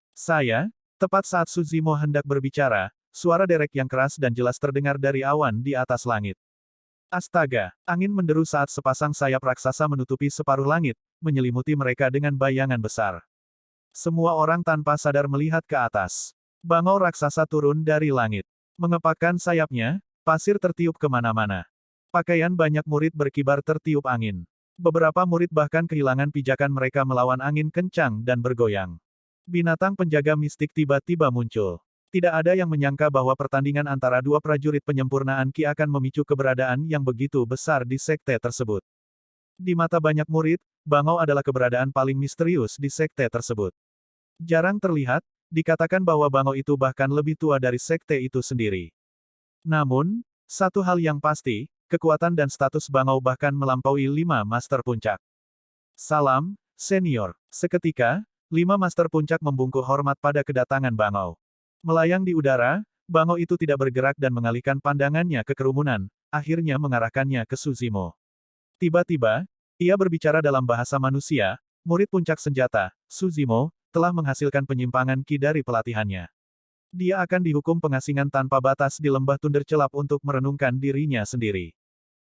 Tepat saat Su Zimo hendak berbicara, suara derek yang keras dan jelas terdengar dari awan di atas langit. Astaga, angin menderu saat sepasang sayap raksasa menutupi separuh langit, menyelimuti mereka dengan bayangan besar. Semua orang tanpa sadar melihat ke atas. Bangau raksasa turun dari langit. Mengepakkan sayapnya, pasir tertiup kemana-mana. Pakaian banyak murid berkibar tertiup angin. Beberapa murid bahkan kehilangan pijakan mereka melawan angin kencang dan bergoyang. Binatang penjaga mistik tiba-tiba muncul. Tidak ada yang menyangka bahwa pertandingan antara dua prajurit penyempurnaan Ki akan memicu keberadaan yang begitu besar di sekte tersebut. Di mata banyak murid, Bangau adalah keberadaan paling misterius di sekte tersebut. Jarang terlihat, dikatakan bahwa Bangau itu bahkan lebih tua dari sekte itu sendiri. Namun, satu hal yang pasti, kekuatan dan status Bangau bahkan melampaui 5 Master Puncak. Salam, Senior. Seketika, 5 Master Puncak membungkuk hormat pada kedatangan Bangau. Melayang di udara, Bangau itu tidak bergerak dan mengalihkan pandangannya ke kerumunan, akhirnya mengarahkannya ke Su Zimo. Tiba-tiba, ia berbicara dalam bahasa manusia, murid puncak senjata, Su Zimo, telah menghasilkan penyimpangan Ki dari pelatihannya. Dia akan dihukum pengasingan tanpa batas di lembah Tunder Celap untuk merenungkan dirinya sendiri.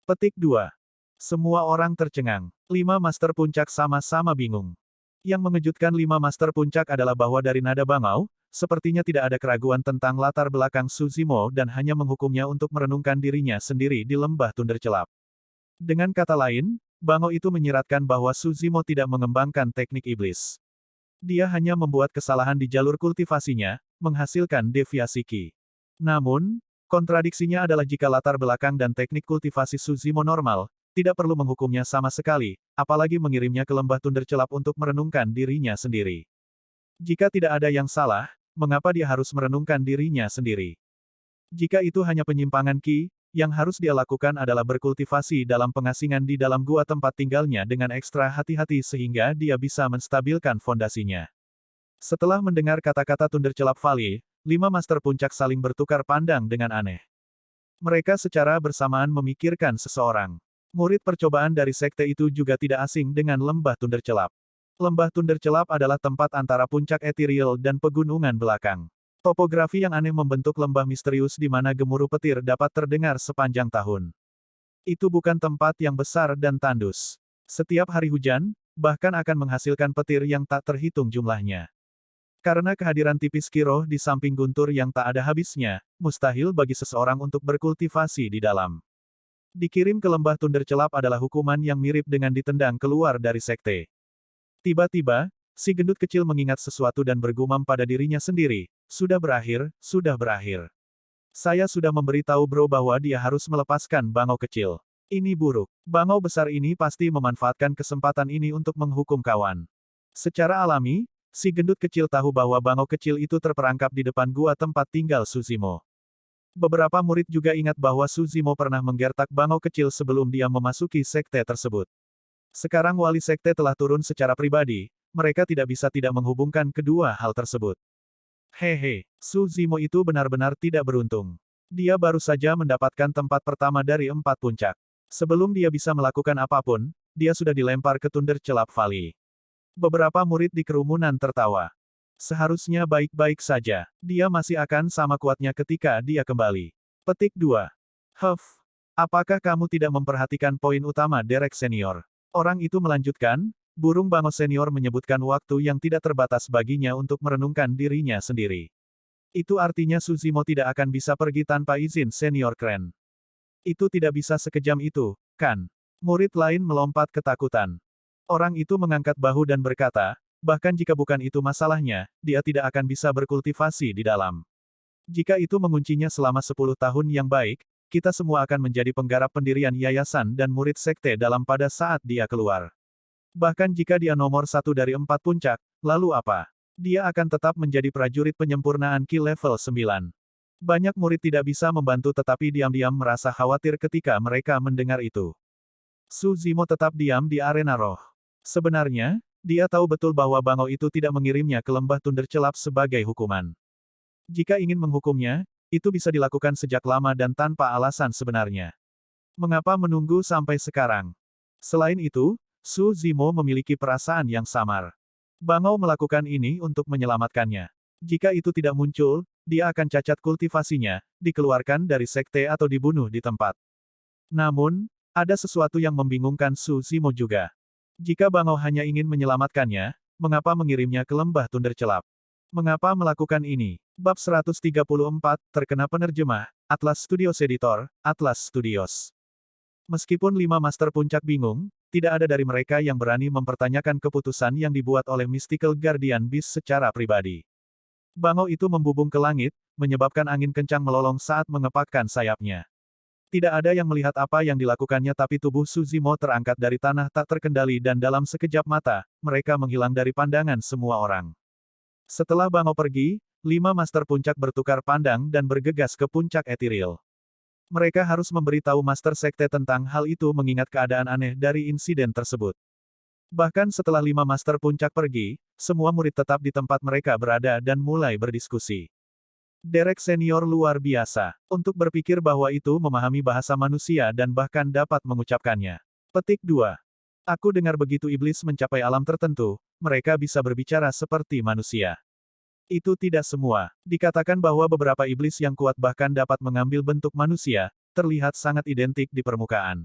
Petik 2. Semua orang tercengang. 5 Master Puncak sama-sama bingung. Yang mengejutkan 5 Master Puncak adalah bahwa dari nada Bangau, Sepertinya tidak ada keraguan tentang latar belakang Su Zimo dan hanya menghukumnya untuk merenungkan dirinya sendiri di lembah Thundercelap. Dengan kata lain, Bango itu menyiratkan bahwa Su Zimo tidak mengembangkan teknik iblis. Dia hanya membuat kesalahan di jalur kultivasinya, menghasilkan deviasi Qi. Namun, kontradiksinya adalah jika latar belakang dan teknik kultivasi Su Zimo normal, tidak perlu menghukumnya sama sekali, apalagi mengirimnya ke lembah Thundercelap untuk merenungkan dirinya sendiri. Jika tidak ada yang salah, mengapa dia harus merenungkan dirinya sendiri? Jika itu hanya penyimpangan Qi, yang harus dia lakukan adalah berkultivasi dalam pengasingan di dalam gua tempat tinggalnya dengan ekstra hati-hati sehingga dia bisa menstabilkan fondasinya. Setelah mendengar kata-kata Thundercelap Valley, 5 master puncak saling bertukar pandang dengan aneh. Mereka secara bersamaan memikirkan seseorang. Murid percobaan dari sekte itu juga tidak asing dengan lembah Thundercelap. Lembah Thundercelap adalah tempat antara puncak ethereal dan pegunungan belakang. Topografi yang aneh membentuk lembah misterius di mana gemuruh petir dapat terdengar sepanjang tahun. Itu bukan tempat yang besar dan tandus. Setiap hari hujan, bahkan akan menghasilkan petir yang tak terhitung jumlahnya. Karena kehadiran tipis Kiroh di samping guntur yang tak ada habisnya, mustahil bagi seseorang untuk berkultivasi di dalam. Dikirim ke lembah Thundercelap adalah hukuman yang mirip dengan ditendang keluar dari sekte. Tiba-tiba, si gendut kecil mengingat sesuatu dan bergumam pada dirinya sendiri, sudah berakhir, sudah berakhir. Saya sudah memberitahu bro bahwa dia harus melepaskan bangau kecil. Ini buruk. Bangau besar ini pasti memanfaatkan kesempatan ini untuk menghukum kawan. Secara alami, si gendut kecil tahu bahwa bangau kecil itu terperangkap di depan gua tempat tinggal Su Zimo. Beberapa murid juga ingat bahwa Su Zimo pernah menggertak bangau kecil sebelum dia memasuki sekte tersebut. Sekarang wali sekte telah turun secara pribadi, mereka tidak bisa tidak menghubungkan kedua hal tersebut. Hehe, Su Zimo itu benar-benar tidak beruntung. Dia baru saja mendapatkan tempat pertama dari 4 puncak. Sebelum dia bisa melakukan apapun, dia sudah dilempar ke Thundercelap Valley. Beberapa murid di kerumunan tertawa. Seharusnya baik-baik saja, dia masih akan sama kuatnya ketika dia kembali. Petik 2. Apakah kamu tidak memperhatikan poin utama Derek Senior? Orang itu melanjutkan, burung Bango Senior menyebutkan waktu yang tidak terbatas baginya untuk merenungkan dirinya sendiri. Itu artinya Su Zimo tidak akan bisa pergi tanpa izin Senior Kren. Itu tidak bisa sekejam itu, kan? Murid lain melompat ketakutan. Orang itu mengangkat bahu dan berkata, bahkan jika bukan itu masalahnya, dia tidak akan bisa berkultivasi di dalam. Jika itu menguncinya selama 10 tahun yang baik, kita semua akan menjadi penggarap pendirian yayasan dan murid sekte dalam pada saat dia keluar. Bahkan jika dia nomor 1 dari 4 puncak, lalu apa? Dia akan tetap menjadi prajurit penyempurnaan Qi level 9. Banyak murid tidak bisa membantu tetapi diam-diam merasa khawatir ketika mereka mendengar itu. Su Zimo tetap diam di arena roh. Sebenarnya, dia tahu betul bahwa Bangau itu tidak mengirimnya ke lembah Thundercelap sebagai hukuman. Jika ingin menghukumnya, itu bisa dilakukan sejak lama dan tanpa alasan sebenarnya. Mengapa menunggu sampai sekarang? Selain itu, Su Zimo memiliki perasaan yang samar. Bangau melakukan ini untuk menyelamatkannya. Jika itu tidak muncul, dia akan cacat kultivasinya, dikeluarkan dari sekte atau dibunuh di tempat. Namun, ada sesuatu yang membingungkan Su Zimo juga. Jika Bangau hanya ingin menyelamatkannya, mengapa mengirimnya ke lembah Thundercelap? Mengapa melakukan ini? Bab 134, terkena penerjemah, Atlas Studios Editor, Atlas Studios. Meskipun 5 master puncak bingung, tidak ada dari mereka yang berani mempertanyakan keputusan yang dibuat oleh Mystical Guardian Beast secara pribadi. Bangau itu membubung ke langit, menyebabkan angin kencang melolong saat mengepakkan sayapnya. Tidak ada yang melihat apa yang dilakukannya tapi tubuh Su Zimo terangkat dari tanah tak terkendali dan dalam sekejap mata, mereka menghilang dari pandangan semua orang. Setelah Bangau pergi, 5 master puncak bertukar pandang dan bergegas ke puncak ethereal. Mereka harus memberitahu master sekte tentang hal itu mengingat keadaan aneh dari insiden tersebut. Bahkan setelah 5 master puncak pergi, semua murid tetap di tempat mereka berada dan mulai berdiskusi. Derek Senior luar biasa, untuk berpikir bahwa itu memahami bahasa manusia dan bahkan dapat mengucapkannya. Petik 2. Aku dengar begitu iblis mencapai alam tertentu, mereka bisa berbicara seperti manusia. Itu tidak semua. Dikatakan bahwa beberapa iblis yang kuat bahkan dapat mengambil bentuk manusia, terlihat sangat identik di permukaan.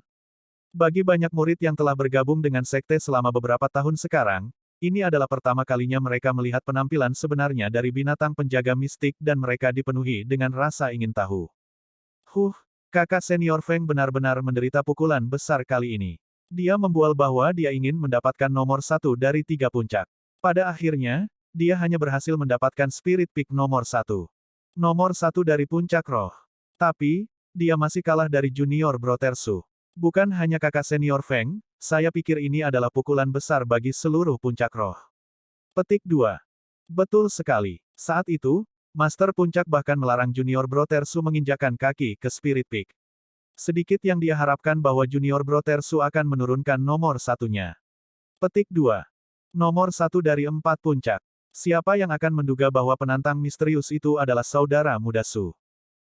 Bagi banyak murid yang telah bergabung dengan sekte selama beberapa tahun sekarang, Ini adalah pertama kalinya mereka melihat penampilan sebenarnya dari binatang penjaga mistik dan mereka dipenuhi dengan rasa ingin tahu. Kakak senior Feng benar-benar menderita pukulan besar kali ini. Dia membual bahwa dia ingin mendapatkan nomor 1 dari 3 puncak. Pada akhirnya, dia hanya berhasil mendapatkan Spirit Peak nomor 1. Nomor 1 dari puncak roh. Tapi, dia masih kalah dari junior Brotersu. Bukan hanya kakak senior Feng, saya pikir ini adalah pukulan besar bagi seluruh puncak roh. Petik 2. Betul sekali. Saat itu, Master Puncak bahkan melarang junior Brotersu menginjakkan kaki ke Spirit Peak. Sedikit yang dia harapkan bahwa junior Brotersu akan menurunkan nomor 1-nya. Petik 2. Nomor 1 dari 4 puncak. Siapa yang akan menduga bahwa penantang misterius itu adalah saudara muda Su?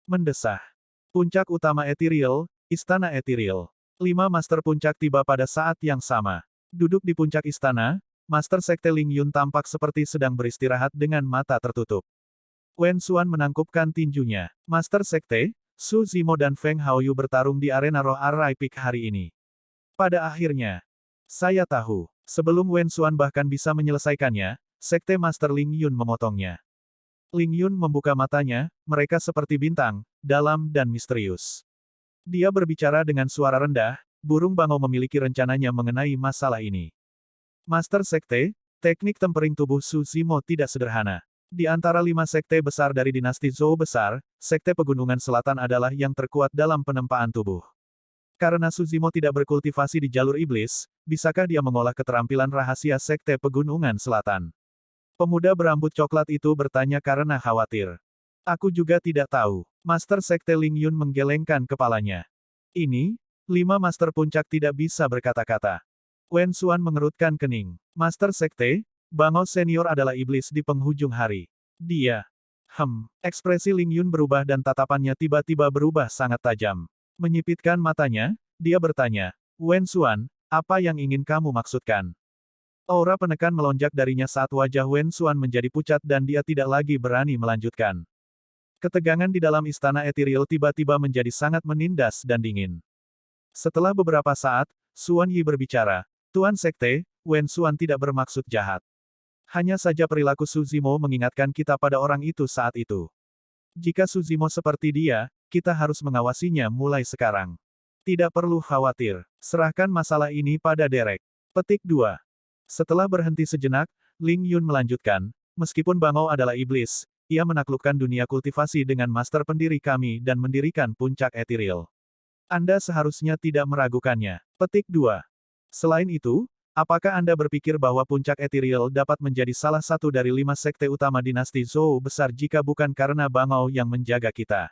Mendesah. Puncak utama Ethereal, Istana Ethereal. 5 Master Puncak tiba pada saat yang sama. Duduk di puncak istana, Master Sekte Ling Yun tampak seperti sedang beristirahat dengan mata tertutup. Wen Xuan menangkupkan tinjunya. Master Sekte, Su Zimo dan Feng Haoyu bertarung di arena roh Arai Peak hari ini. Pada akhirnya, saya tahu, sebelum Wen Xuan bahkan bisa menyelesaikannya, Sekte Master Ling Yun memotongnya. Ling Yun membuka matanya, mereka seperti bintang, dalam dan misterius. Dia berbicara dengan suara rendah, burung bangau memiliki rencananya mengenai masalah ini. Master Sekte, teknik tempering tubuh Su Zimo tidak sederhana. Di antara 5 sekte besar dari dinasti Zhou besar, Sekte Pegunungan Selatan adalah yang terkuat dalam penempaan tubuh. Karena Su Zimo tidak berkultivasi di jalur iblis, bisakah dia mengolah keterampilan rahasia Sekte Pegunungan Selatan? Pemuda berambut coklat itu bertanya karena khawatir. Aku juga tidak tahu. Master Sekte Ling Yun menggelengkan kepalanya. Ini, 5 Master Puncak tidak bisa berkata-kata. Wen Xuan mengerutkan kening. Master Sekte, Bangau Senior adalah iblis di penghujung hari. Dia. Ekspresi Ling Yun berubah dan tatapannya tiba-tiba berubah sangat tajam. Menyipitkan matanya, dia bertanya, Wen Xuan, apa yang ingin kamu maksudkan? Aura penekan melonjak darinya saat wajah Wen Xuan menjadi pucat dan dia tidak lagi berani melanjutkan. Ketegangan di dalam istana Ethereal tiba-tiba menjadi sangat menindas dan dingin. Setelah beberapa saat, Xuan Yi berbicara, Tuan Sekte, Wen Xuan tidak bermaksud jahat. Hanya saja perilaku Su Zimo mengingatkan kita pada orang itu saat itu. Jika Su Zimo seperti dia, kita harus mengawasinya mulai sekarang. Tidak perlu khawatir, serahkan masalah ini pada Derek. Petik 2. Setelah berhenti sejenak, Ling Yun melanjutkan, meskipun Bangau adalah iblis, ia menaklukkan dunia kultivasi dengan master pendiri kami dan mendirikan puncak Ethereal. Anda seharusnya tidak meragukannya. Petik 2. Selain itu, apakah Anda berpikir bahwa puncak Ethereal dapat menjadi salah satu dari 5 sekte utama dinasti Zhou besar jika bukan karena Bangau yang menjaga kita?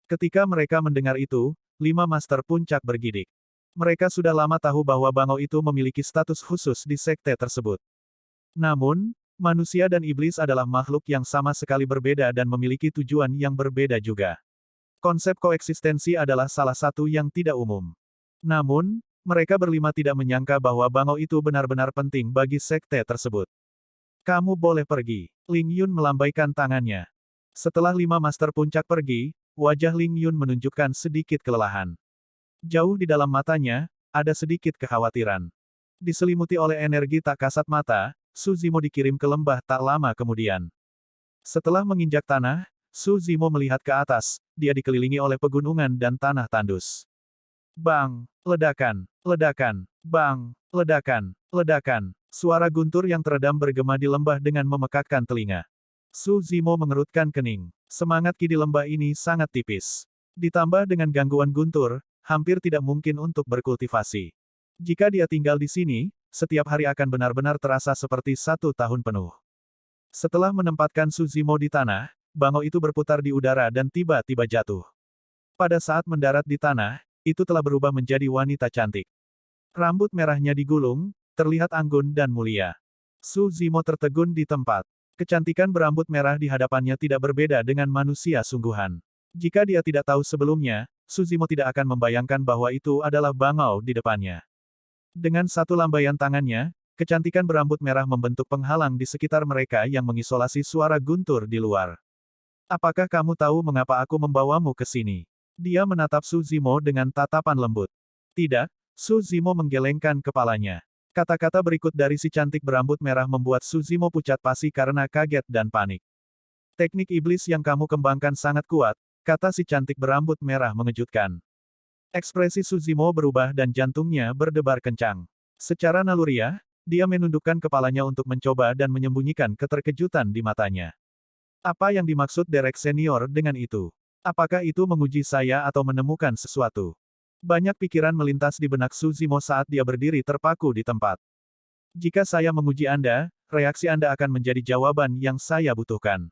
Ketika mereka mendengar itu, 5 master puncak bergidik. Mereka sudah lama tahu bahwa Bangau itu memiliki status khusus di sekte tersebut. Namun, manusia dan iblis adalah makhluk yang sama sekali berbeda dan memiliki tujuan yang berbeda juga. Konsep koeksistensi adalah salah satu yang tidak umum. Namun, mereka berlima tidak menyangka bahwa Bangau itu benar-benar penting bagi sekte tersebut. Kamu boleh pergi. Ling Yun melambaikan tangannya. Setelah 5 master puncak pergi, wajah Ling Yun menunjukkan sedikit kelelahan. Jauh di dalam matanya, ada sedikit kekhawatiran. Diselimuti oleh energi tak kasat mata, Su Zimo dikirim ke lembah tak lama kemudian. Setelah menginjak tanah, Su Zimo melihat ke atas, dia dikelilingi oleh pegunungan dan tanah tandus. Bang! Ledakan! Ledakan! Bang! Ledakan! Ledakan! Suara guntur yang teredam bergema di lembah dengan memekakkan telinga. Su Zimo mengerutkan kening. Semangat ki di lembah ini sangat tipis. Ditambah dengan gangguan guntur, hampir tidak mungkin untuk berkultivasi. Jika dia tinggal di sini, setiap hari akan benar-benar terasa seperti 1 tahun penuh. Setelah menempatkan Su Zimo di tanah, Bangau itu berputar di udara dan tiba-tiba jatuh. Pada saat mendarat di tanah, itu telah berubah menjadi wanita cantik. Rambut merahnya digulung, terlihat anggun dan mulia. Su Zimo tertegun di tempat. Kecantikan berambut merah di hadapannya tidak berbeda dengan manusia sungguhan. Jika dia tidak tahu sebelumnya, Su Zimo tidak akan membayangkan bahwa itu adalah Bangau di depannya. Dengan satu lambaian tangannya, kecantikan berambut merah membentuk penghalang di sekitar mereka yang mengisolasi suara guntur di luar. Apakah kamu tahu mengapa aku membawamu ke sini? Dia menatap Su Zimo dengan tatapan lembut. Tidak, Su Zimo menggelengkan kepalanya. Kata-kata berikut dari si cantik berambut merah membuat Suzimo pucat pasi karena kaget dan panik. Teknik iblis yang kamu kembangkan sangat kuat, kata si cantik berambut merah mengejutkan. Ekspresi Suzimo berubah dan jantungnya berdebar kencang. Secara naluriah, dia menundukkan kepalanya untuk mencoba dan menyembunyikan keterkejutan di matanya. Apa yang dimaksud Derek Senior dengan itu? Apakah itu menguji saya atau menemukan sesuatu? Banyak pikiran melintas di benak Suzimo saat dia berdiri terpaku di tempat. Jika saya menguji Anda, reaksi Anda akan menjadi jawaban yang saya butuhkan.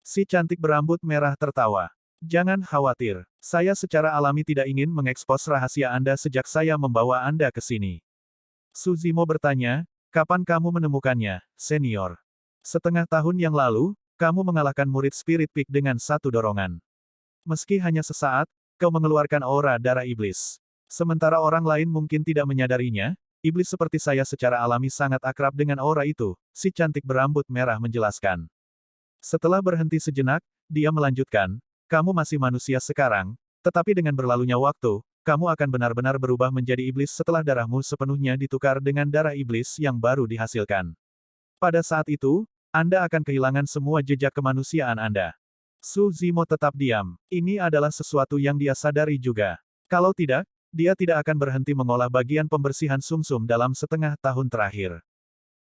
Si cantik berambut merah tertawa. Jangan khawatir, saya secara alami tidak ingin mengekspos rahasia Anda sejak saya membawa Anda ke sini. Suzimo bertanya, kapan kamu menemukannya, senior? Setengah tahun yang lalu, kamu mengalahkan murid Spirit Peak dengan satu dorongan. Meski hanya sesaat, kau mengeluarkan aura darah iblis. Sementara orang lain mungkin tidak menyadarinya, iblis seperti saya secara alami sangat akrab dengan aura itu, si cantik berambut merah menjelaskan. Setelah berhenti sejenak, dia melanjutkan, kamu masih manusia sekarang, tetapi dengan berlalunya waktu, kamu akan benar-benar berubah menjadi iblis setelah darahmu sepenuhnya ditukar dengan darah iblis yang baru dihasilkan. Pada saat itu, Anda akan kehilangan semua jejak kemanusiaan Anda. Suzimo tetap diam. Ini adalah sesuatu yang dia sadari juga. Kalau tidak, dia tidak akan berhenti mengolah bagian pembersihan sumsum dalam setengah tahun terakhir.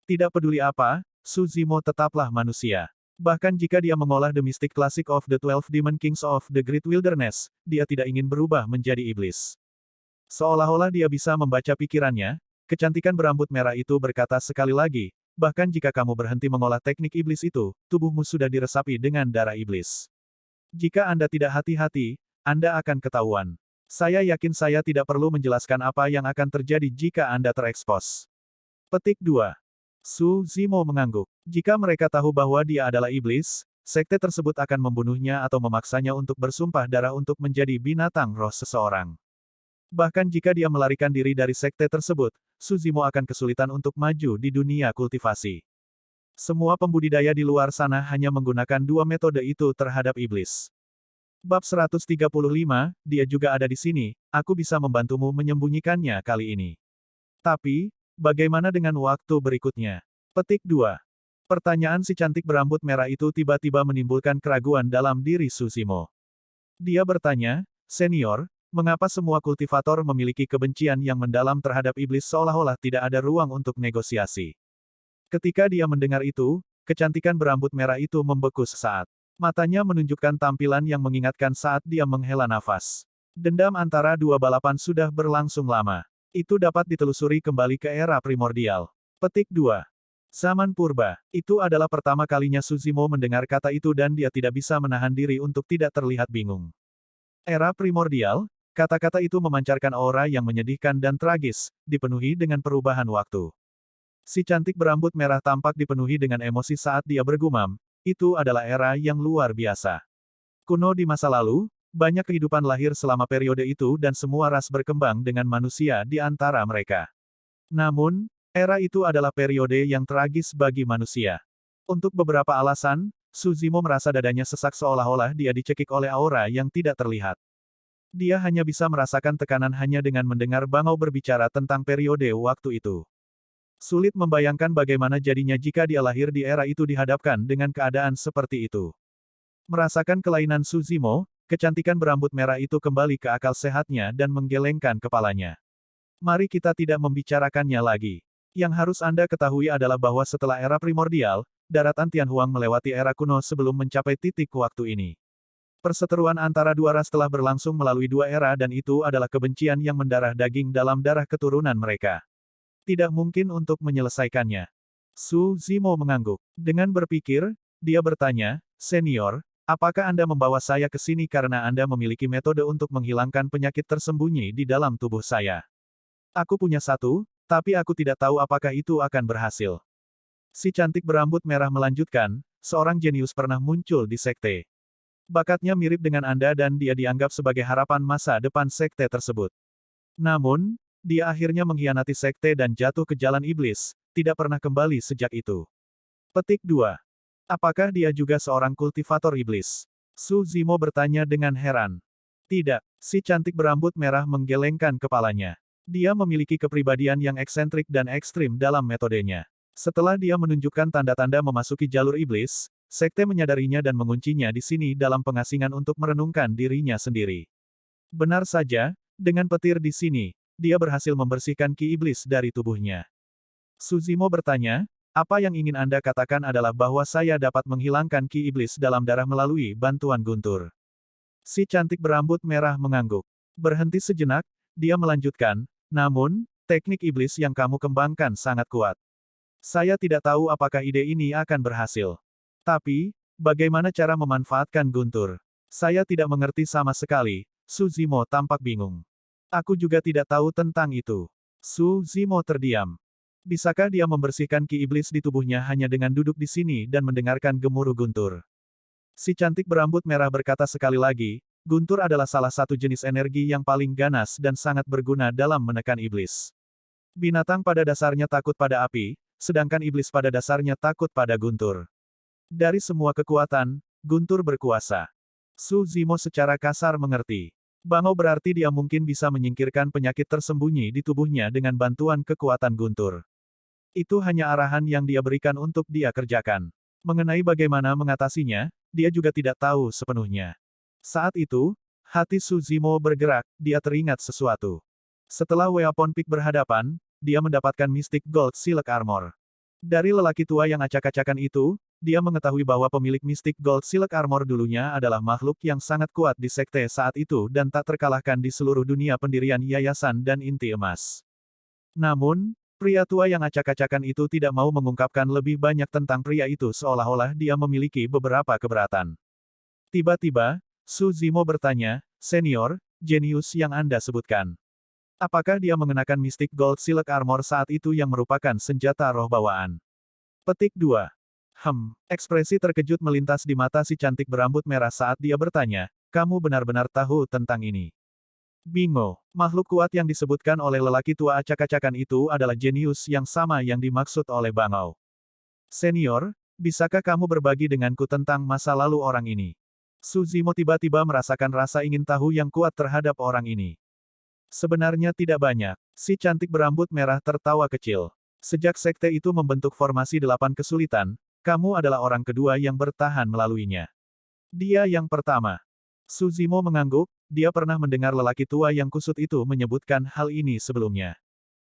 Tidak peduli apa, Suzimo tetaplah manusia. Bahkan jika dia mengolah The Mystic Classic of the 12 Demon Kings of the Great Wilderness, dia tidak ingin berubah menjadi iblis. Seolah-olah dia bisa membaca pikirannya, kecantikan berambut merah itu berkata sekali lagi, bahkan jika kamu berhenti mengolah teknik iblis itu, tubuhmu sudah diresapi dengan darah iblis. Jika Anda tidak hati-hati, Anda akan ketahuan. Saya yakin saya tidak perlu menjelaskan apa yang akan terjadi jika Anda terekspos. Petik 2. Suzimo mengangguk. Jika mereka tahu bahwa dia adalah iblis, sekte tersebut akan membunuhnya atau memaksanya untuk bersumpah darah untuk menjadi binatang roh seseorang. Bahkan jika dia melarikan diri dari sekte tersebut, Suzimo akan kesulitan untuk maju di dunia kultivasi. Semua pembudidaya di luar sana hanya menggunakan dua metode itu terhadap iblis. Bab 135, dia juga ada di sini, aku bisa membantumu menyembunyikannya kali ini. Tapi, bagaimana dengan waktu berikutnya? Petik 2. Pertanyaan si cantik berambut merah itu tiba-tiba menimbulkan keraguan dalam diri Suzimo. Dia bertanya, senior, mengapa semua kultivator memiliki kebencian yang mendalam terhadap iblis seolah-olah tidak ada ruang untuk negosiasi? Ketika dia mendengar itu, kecantikan berambut merah itu membeku sesaat. Matanya menunjukkan tampilan yang mengingatkan saat dia menghela nafas. Dendam antara dua balapan sudah berlangsung lama. Itu dapat ditelusuri kembali ke era primordial. Petik 2. Zaman purba. Itu adalah pertama kalinya Suzimo mendengar kata itu dan dia tidak bisa menahan diri untuk tidak terlihat bingung. Era primordial, kata-kata itu memancarkan aura yang menyedihkan dan tragis, dipenuhi dengan perubahan waktu. Si cantik berambut merah tampak dipenuhi dengan emosi saat dia bergumam, itu adalah era yang luar biasa. Kuno di masa lalu, banyak kehidupan lahir selama periode itu dan semua ras berkembang dengan manusia di antara mereka. Namun, era itu adalah periode yang tragis bagi manusia. Untuk beberapa alasan, Suzimo merasa dadanya sesak seolah-olah dia dicekik oleh aura yang tidak terlihat. Dia hanya bisa merasakan tekanan hanya dengan mendengar bangau berbicara tentang periode waktu itu. Sulit membayangkan bagaimana jadinya jika dia lahir di era itu dihadapkan dengan keadaan seperti itu. Merasakan kelainan Suzimo, kecantikan berambut merah itu kembali ke akal sehatnya dan menggelengkan kepalanya. Mari kita tidak membicarakannya lagi. Yang harus Anda ketahui adalah bahwa setelah era primordial, daratan Tianhuang melewati era kuno sebelum mencapai titik waktu ini. Perseteruan antara dua ras telah berlangsung melalui dua era dan itu adalah kebencian yang mendarah daging dalam darah keturunan mereka. Tidak mungkin untuk menyelesaikannya. Suzimo mengangguk. Dengan berpikir, dia bertanya, senior, apakah Anda membawa saya ke sini karena Anda memiliki metode untuk menghilangkan penyakit tersembunyi di dalam tubuh saya? Aku punya satu, tapi aku tidak tahu apakah itu akan berhasil. Si cantik berambut merah melanjutkan, seorang jenius pernah muncul di sekte. Bakatnya mirip dengan Anda dan dia dianggap sebagai harapan masa depan sekte tersebut. Namun, dia akhirnya mengkhianati sekte dan jatuh ke jalan iblis, tidak pernah kembali sejak itu. Petik 2. Apakah dia juga seorang kultivator iblis? Suzimo bertanya dengan heran. Tidak, si cantik berambut merah menggelengkan kepalanya. Dia memiliki kepribadian yang eksentrik dan ekstrim dalam metodenya. Setelah dia menunjukkan tanda-tanda memasuki jalur iblis, sekte menyadarinya dan menguncinya di sini dalam pengasingan untuk merenungkan dirinya sendiri. Benar saja, dengan petir di sini, dia berhasil membersihkan ki iblis dari tubuhnya. Suzimo bertanya, apa yang ingin Anda katakan adalah bahwa saya dapat menghilangkan ki iblis dalam darah melalui bantuan Guntur. Si cantik berambut merah mengangguk. Berhenti sejenak, dia melanjutkan, namun, teknik iblis yang kamu kembangkan sangat kuat. Saya tidak tahu apakah ide ini akan berhasil. Tapi, bagaimana cara memanfaatkan Guntur? Saya tidak mengerti sama sekali. Suzimo tampak bingung. Aku juga tidak tahu tentang itu. Suzimo terdiam. Bisakah dia membersihkan ki iblis di tubuhnya hanya dengan duduk di sini dan mendengarkan gemuruh Guntur? Si cantik berambut merah berkata sekali lagi, Guntur adalah salah satu jenis energi yang paling ganas dan sangat berguna dalam menekan iblis. Binatang pada dasarnya takut pada api, sedangkan iblis pada dasarnya takut pada Guntur. Dari semua kekuatan, Guntur berkuasa. Suzimo secara kasar mengerti. Bangau berarti dia mungkin bisa menyingkirkan penyakit tersembunyi di tubuhnya dengan bantuan kekuatan Guntur. Itu hanya arahan yang dia berikan untuk dia kerjakan. Mengenai bagaimana mengatasinya, dia juga tidak tahu sepenuhnya. Saat itu, hati Suzimo bergerak, dia teringat sesuatu. Setelah Weapon Peak berhadapan, dia mendapatkan Mystic Gold Silk Armor. Dari lelaki tua yang acak-acakan itu, dia mengetahui bahwa pemilik Mystic Gold Silk Armor dulunya adalah makhluk yang sangat kuat di sekte saat itu dan tak terkalahkan di seluruh dunia pendirian yayasan dan inti emas. Namun, pria tua yang acak-acakan itu tidak mau mengungkapkan lebih banyak tentang pria itu seolah-olah dia memiliki beberapa keberatan. Tiba-tiba, Suzimo bertanya, Senior, jenius yang Anda sebutkan. Apakah dia mengenakan Mystic Gold Silk Armor saat itu yang merupakan senjata roh bawaan? Petik 2. Ekspresi terkejut melintas di mata si cantik berambut merah saat dia bertanya, kamu benar-benar tahu tentang ini. Bingo, makhluk kuat yang disebutkan oleh lelaki tua acak-acakan itu adalah jenius yang sama yang dimaksud oleh Bangau. Senior, bisakah kamu berbagi denganku tentang masa lalu orang ini? Suzimo tiba-tiba merasakan rasa ingin tahu yang kuat terhadap orang ini. Sebenarnya tidak banyak. Si cantik berambut merah tertawa kecil. Sejak sekte itu membentuk formasi 8 kesulitan, kamu adalah orang kedua yang bertahan melaluinya. Dia yang pertama. Suzimo mengangguk, dia pernah mendengar lelaki tua yang kusut itu menyebutkan hal ini sebelumnya.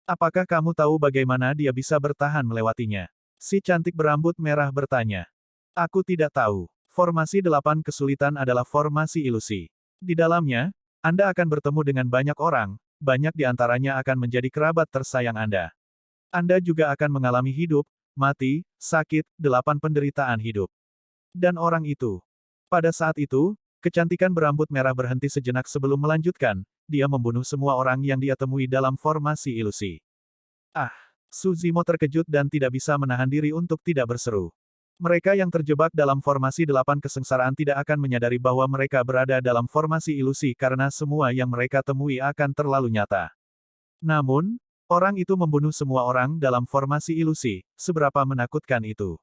Apakah kamu tahu bagaimana dia bisa bertahan melewatinya? Si cantik berambut merah bertanya. Aku tidak tahu. Formasi 8 kesulitan adalah formasi ilusi. Di dalamnya, Anda akan bertemu dengan banyak orang, banyak di antaranya akan menjadi kerabat tersayang Anda. Anda juga akan mengalami hidup, mati, sakit, 8 penderitaan hidup. Dan orang itu. Pada saat itu, kecantikan berambut merah berhenti sejenak sebelum melanjutkan, dia membunuh semua orang yang dia temui dalam formasi ilusi. Suzimo terkejut dan tidak bisa menahan diri untuk tidak berseru. Mereka yang terjebak dalam formasi 8 kesengsaraan tidak akan menyadari bahwa mereka berada dalam formasi ilusi karena semua yang mereka temui akan terlalu nyata. Namun, orang itu membunuh semua orang dalam formasi ilusi, seberapa menakutkan itu.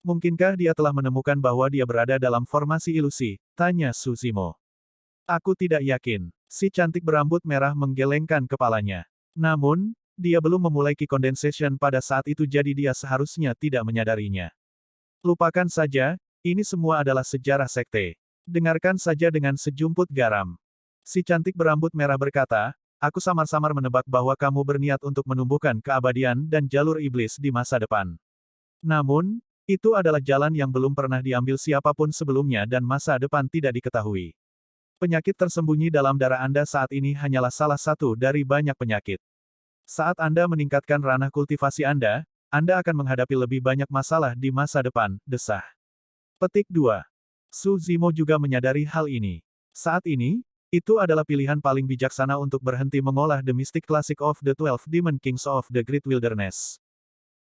Mungkinkah dia telah menemukan bahwa dia berada dalam formasi ilusi? Tanya Suzimo. Aku tidak yakin. Si cantik berambut merah menggelengkan kepalanya. Namun, dia belum memulai Ki Condensation pada saat itu jadi dia seharusnya tidak menyadarinya. Lupakan saja, ini semua adalah sejarah sekte. Dengarkan saja dengan sejumput garam. Si cantik berambut merah berkata, aku samar-samar menebak bahwa kamu berniat untuk menumbuhkan keabadian dan jalur iblis di masa depan. Namun, itu adalah jalan yang belum pernah diambil siapapun sebelumnya dan masa depan tidak diketahui. Penyakit tersembunyi dalam darah Anda saat ini hanyalah salah satu dari banyak penyakit. Saat Anda meningkatkan ranah kultivasi Anda akan menghadapi lebih banyak masalah di masa depan, desah. Petik 2. Suzimo juga menyadari hal ini. Saat ini, itu adalah pilihan paling bijaksana untuk berhenti mengolah The Mystic Classic of the 12 Demon Kings of the Great Wilderness.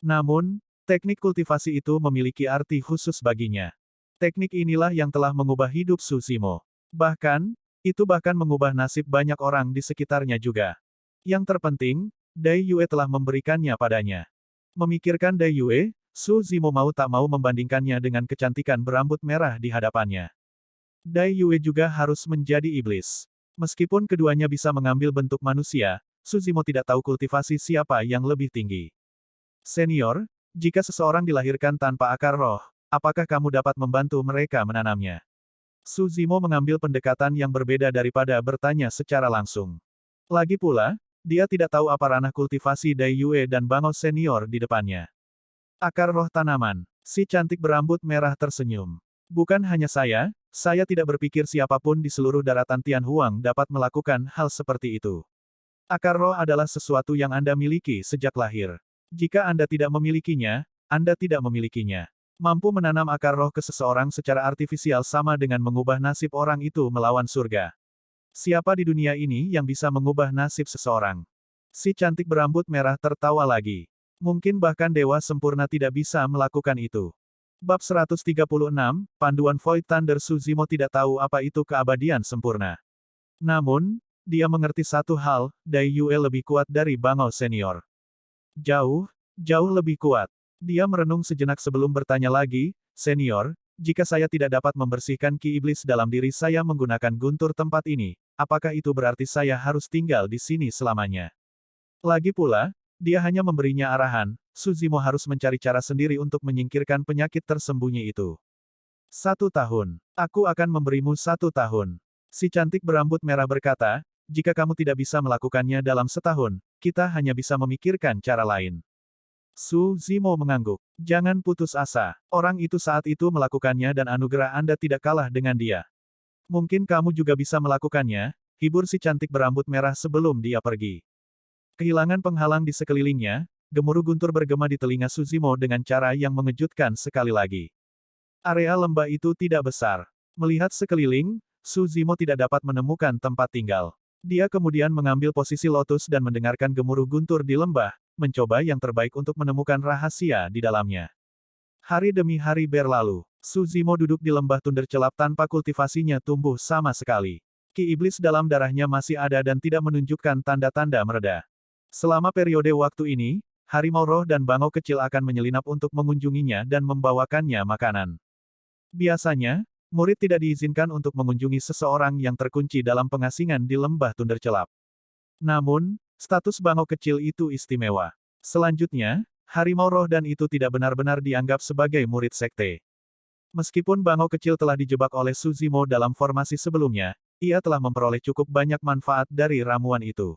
Namun, teknik kultivasi itu memiliki arti khusus baginya. Teknik inilah yang telah mengubah hidup Suzimo. Bahkan, itu bahkan mengubah nasib banyak orang di sekitarnya juga. Yang terpenting, Dai Yue telah memberikannya padanya. Memikirkan Dai Yue, Suzimo mau tak mau membandingkannya dengan kecantikan berambut merah di hadapannya. Dai Yue juga harus menjadi iblis. Meskipun keduanya bisa mengambil bentuk manusia, Suzimo tidak tahu kultivasi siapa yang lebih tinggi. Senior, jika seseorang dilahirkan tanpa akar roh, apakah kamu dapat membantu mereka menanamnya? Suzimo mengambil pendekatan yang berbeda daripada bertanya secara langsung. Lagi pula, dia tidak tahu apa ranah kultivasi Dai Yue dan Bangau senior di depannya. Akar roh tanaman. Si cantik berambut merah tersenyum. Bukan hanya saya tidak berpikir siapapun di seluruh daratan Tianhuang dapat melakukan hal seperti itu. Akar roh adalah sesuatu yang Anda miliki sejak lahir. Jika Anda tidak memilikinya, Anda tidak memilikinya. Mampu menanam akar roh ke seseorang secara artifisial sama dengan mengubah nasib orang itu melawan surga. Siapa di dunia ini yang bisa mengubah nasib seseorang? Si cantik berambut merah tertawa lagi. Mungkin bahkan dewa sempurna tidak bisa melakukan itu. Bab 136, Panduan Void Thunder. Suzimo tidak tahu apa itu keabadian sempurna. Namun, dia mengerti satu hal, Dai Yue lebih kuat dari Bangau senior. Jauh lebih kuat. Dia merenung sejenak sebelum bertanya lagi, Senior, jika saya tidak dapat membersihkan ki iblis dalam diri saya menggunakan guntur tempat ini, apakah itu berarti saya harus tinggal di sini selamanya? Lagi pula, dia hanya memberinya arahan, Suzimo harus mencari cara sendiri untuk menyingkirkan penyakit tersembunyi itu. 1 tahun. Aku akan memberimu 1 tahun. Si cantik berambut merah berkata, jika kamu tidak bisa melakukannya dalam setahun, kita hanya bisa memikirkan cara lain. Suzimo mengangguk. Jangan putus asa. Orang itu saat itu melakukannya dan anugerah Anda tidak kalah dengan dia. Mungkin kamu juga bisa melakukannya, hibur si cantik berambut merah sebelum dia pergi. Kehilangan penghalang di sekelilingnya, gemuruh guntur bergema di telinga Suzimo dengan cara yang mengejutkan sekali lagi. Area lembah itu tidak besar. Melihat sekeliling, Suzimo tidak dapat menemukan tempat tinggal. Dia kemudian mengambil posisi lotus dan mendengarkan gemuruh guntur di lembah, mencoba yang terbaik untuk menemukan rahasia di dalamnya. Hari demi hari berlalu. Suzimo duduk di lembah tundra celap tanpa kultivasinya tumbuh sama sekali. Ki iblis dalam darahnya masih ada dan tidak menunjukkan tanda-tanda mereda. Selama periode waktu ini, harimau roh dan bangau kecil akan menyelinap untuk mengunjunginya dan membawakannya makanan. Biasanya, murid tidak diizinkan untuk mengunjungi seseorang yang terkunci dalam pengasingan di lembah tundra celap. Namun, status bangau kecil itu istimewa. Selanjutnya, harimau roh dan itu tidak benar-benar dianggap sebagai murid sekte. Meskipun bangau kecil telah dijebak oleh Suzimo dalam formasi sebelumnya, ia telah memperoleh cukup banyak manfaat dari ramuan itu.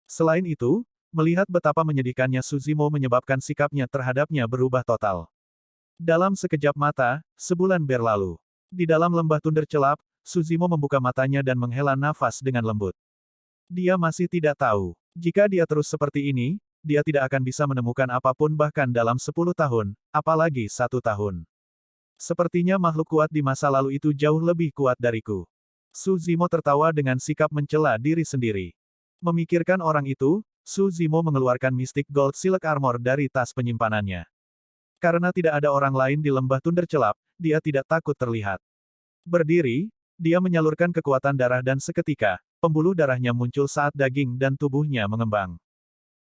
Selain itu, melihat betapa menyedihkannya Suzimo menyebabkan sikapnya terhadapnya berubah total. Dalam sekejap mata, sebulan berlalu. Di dalam lembah tundra celap, Suzimo membuka matanya dan menghela nafas dengan lembut. Dia masih tidak tahu. Jika dia terus seperti ini, dia tidak akan bisa menemukan apapun bahkan dalam 10 tahun, apalagi 1 tahun. Sepertinya makhluk kuat di masa lalu itu jauh lebih kuat dariku. Suzimo tertawa dengan sikap mencela diri sendiri. Memikirkan orang itu, Suzimo mengeluarkan Mystic Gold Silk Armor dari tas penyimpanannya. Karena tidak ada orang lain di lembah tundra celap, dia tidak takut terlihat. Berdiri, dia menyalurkan kekuatan darah dan seketika, pembuluh darahnya muncul saat daging dan tubuhnya mengembang.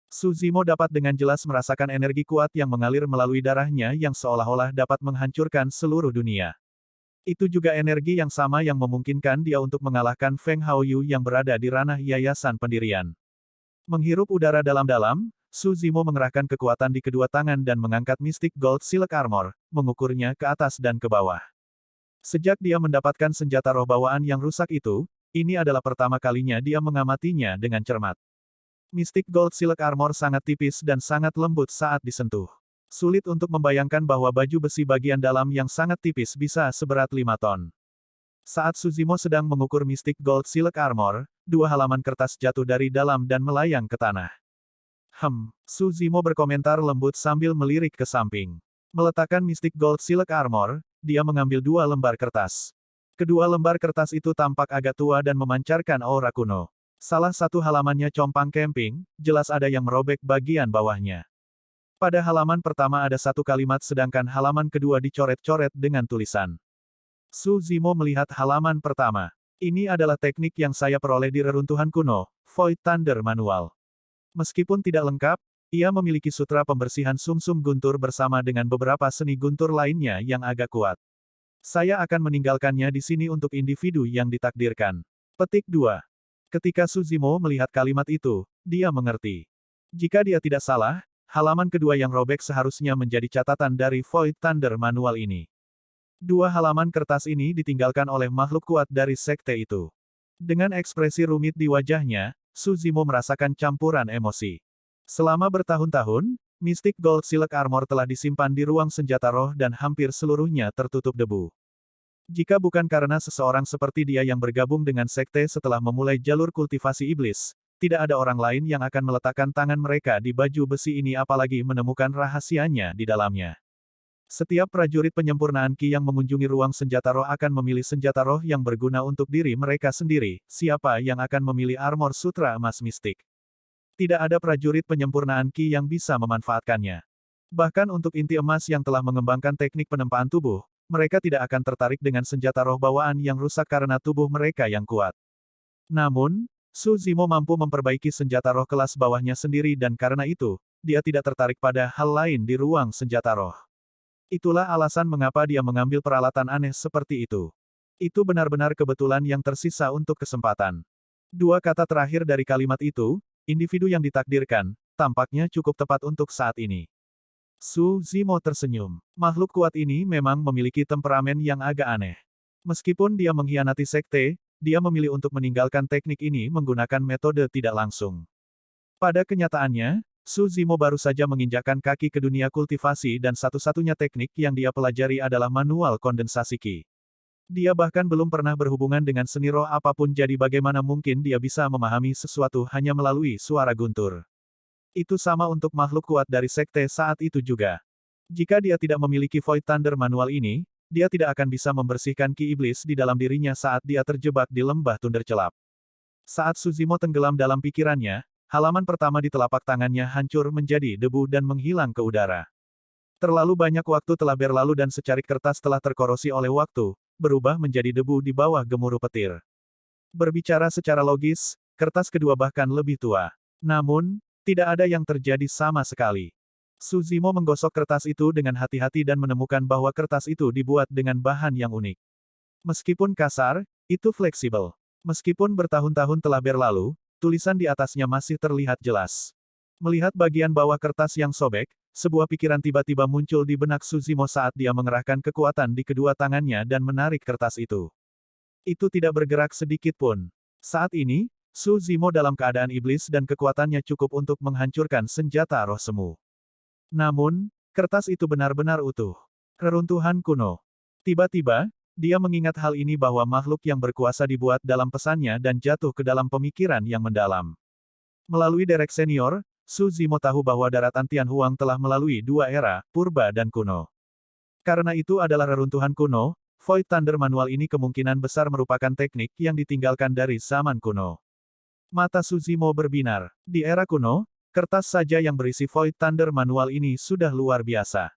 Suzimo dapat dengan jelas merasakan energi kuat yang mengalir melalui darahnya yang seolah-olah dapat menghancurkan seluruh dunia. Itu juga energi yang sama yang memungkinkan dia untuk mengalahkan Feng Haoyu yang berada di ranah yayasan pendirian. Menghirup udara dalam-dalam, Suzimo mengerahkan kekuatan di kedua tangan dan mengangkat Mystic Gold Silk Armor, mengukurnya ke atas dan ke bawah. Sejak dia mendapatkan senjata roh bawaan yang rusak itu, ini adalah pertama kalinya dia mengamatinya dengan cermat. Mystic Gold Silk Armor sangat tipis dan sangat lembut saat disentuh. Sulit untuk membayangkan bahwa baju besi bagian dalam yang sangat tipis bisa seberat 5 ton. Saat Suzimo sedang mengukur Mystic Gold Silk Armor, 2 halaman kertas jatuh dari dalam dan melayang ke tanah. Suzimo berkomentar lembut sambil melirik ke samping. Meletakkan Mystic Gold Silk Armor, dia mengambil 2 lembar kertas. Kedua lembar kertas itu tampak agak tua dan memancarkan aura kuno. Salah satu halamannya compang camping, jelas ada yang merobek bagian bawahnya. Pada halaman pertama ada satu kalimat sedangkan halaman kedua dicoret-coret dengan tulisan. Suzimo melihat halaman pertama. Ini adalah teknik yang saya peroleh di reruntuhan kuno, Void Thunder Manual. Meskipun tidak lengkap, ia memiliki sutra pembersihan sumsum guntur bersama dengan beberapa seni guntur lainnya yang agak kuat. Saya akan meninggalkannya di sini untuk individu yang ditakdirkan. Petik 2. Ketika Suzimo melihat kalimat itu, dia mengerti. Jika dia tidak salah, halaman kedua yang robek seharusnya menjadi catatan dari Void Thunder manual ini. Dua halaman kertas ini ditinggalkan oleh makhluk kuat dari sekte itu. Dengan ekspresi rumit di wajahnya, Suzimo merasakan campuran emosi. Selama bertahun-tahun, Mystic Gold Silk Armor telah disimpan di ruang senjata roh dan hampir seluruhnya tertutup debu. Jika bukan karena seseorang seperti dia yang bergabung dengan sekte setelah memulai jalur kultivasi iblis, tidak ada orang lain yang akan meletakkan tangan mereka di baju besi ini apalagi menemukan rahasianya di dalamnya. Setiap prajurit penyempurnaan Ki yang mengunjungi ruang senjata roh akan memilih senjata roh yang berguna untuk diri mereka sendiri, siapa yang akan memilih armor sutra emas mistik. Tidak ada prajurit penyempurnaan Ki yang bisa memanfaatkannya. Bahkan untuk inti emas yang telah mengembangkan teknik penempaan tubuh, mereka tidak akan tertarik dengan senjata roh bawaan yang rusak karena tubuh mereka yang kuat. Namun, Suzimo mampu memperbaiki senjata roh kelas bawahnya sendiri dan karena itu, dia tidak tertarik pada hal lain di ruang senjata roh. Itulah alasan mengapa dia mengambil peralatan aneh seperti itu. Itu benar-benar kebetulan yang tersisa untuk kesempatan. Dua kata terakhir dari kalimat itu, individu yang ditakdirkan, tampaknya cukup tepat untuk saat ini. Suzimo tersenyum. Makhluk kuat ini memang memiliki temperamen yang agak aneh. Meskipun dia mengkhianati sekte, dia memilih untuk meninggalkan teknik ini menggunakan metode tidak langsung. Pada kenyataannya, Suzimo baru saja menginjakkan kaki ke dunia kultivasi dan satu-satunya teknik yang dia pelajari adalah manual kondensasi Ki. Dia bahkan belum pernah berhubungan dengan seni roh apapun jadi bagaimana mungkin dia bisa memahami sesuatu hanya melalui suara guntur. Itu sama untuk makhluk kuat dari sekte saat itu juga. Jika dia tidak memiliki Void Thunder manual ini, dia tidak akan bisa membersihkan Ki iblis di dalam dirinya saat dia terjebak di lembah Thundercelap. Saat Suzimo tenggelam dalam pikirannya, halaman pertama di telapak tangannya hancur menjadi debu dan menghilang ke udara. Terlalu banyak waktu telah berlalu dan secarik kertas telah terkorosi oleh waktu, berubah menjadi debu di bawah gemuruh petir. Berbicara secara logis, kertas kedua bahkan lebih tua. Namun, tidak ada yang terjadi sama sekali. Suzimo menggosok kertas itu dengan hati-hati dan menemukan bahwa kertas itu dibuat dengan bahan yang unik. Meskipun kasar, itu fleksibel. Meskipun bertahun-tahun telah berlalu, tulisan di atasnya masih terlihat jelas. Melihat bagian bawah kertas yang sobek, sebuah pikiran tiba-tiba muncul di benak Suzimo saat dia mengerahkan kekuatan di kedua tangannya dan menarik kertas itu. Itu tidak bergerak sedikit pun. Saat ini, Suzimo dalam keadaan iblis dan kekuatannya cukup untuk menghancurkan senjata roh semu. Namun, kertas itu benar-benar utuh. Reruntuhan kuno. Tiba-tiba, dia mengingat hal ini bahwa makhluk yang berkuasa dibuat dalam pesannya dan jatuh ke dalam pemikiran yang mendalam. Melalui Derek Senior, Suzimo tahu bahwa daratan Tianhuang telah melalui dua era, purba dan kuno. Karena itu adalah reruntuhan kuno, Void Thunder manual ini kemungkinan besar merupakan teknik yang ditinggalkan dari zaman kuno. Mata Suzimo berbinar. Di era kuno, kertas saja yang berisi Void Thunder manual ini sudah luar biasa.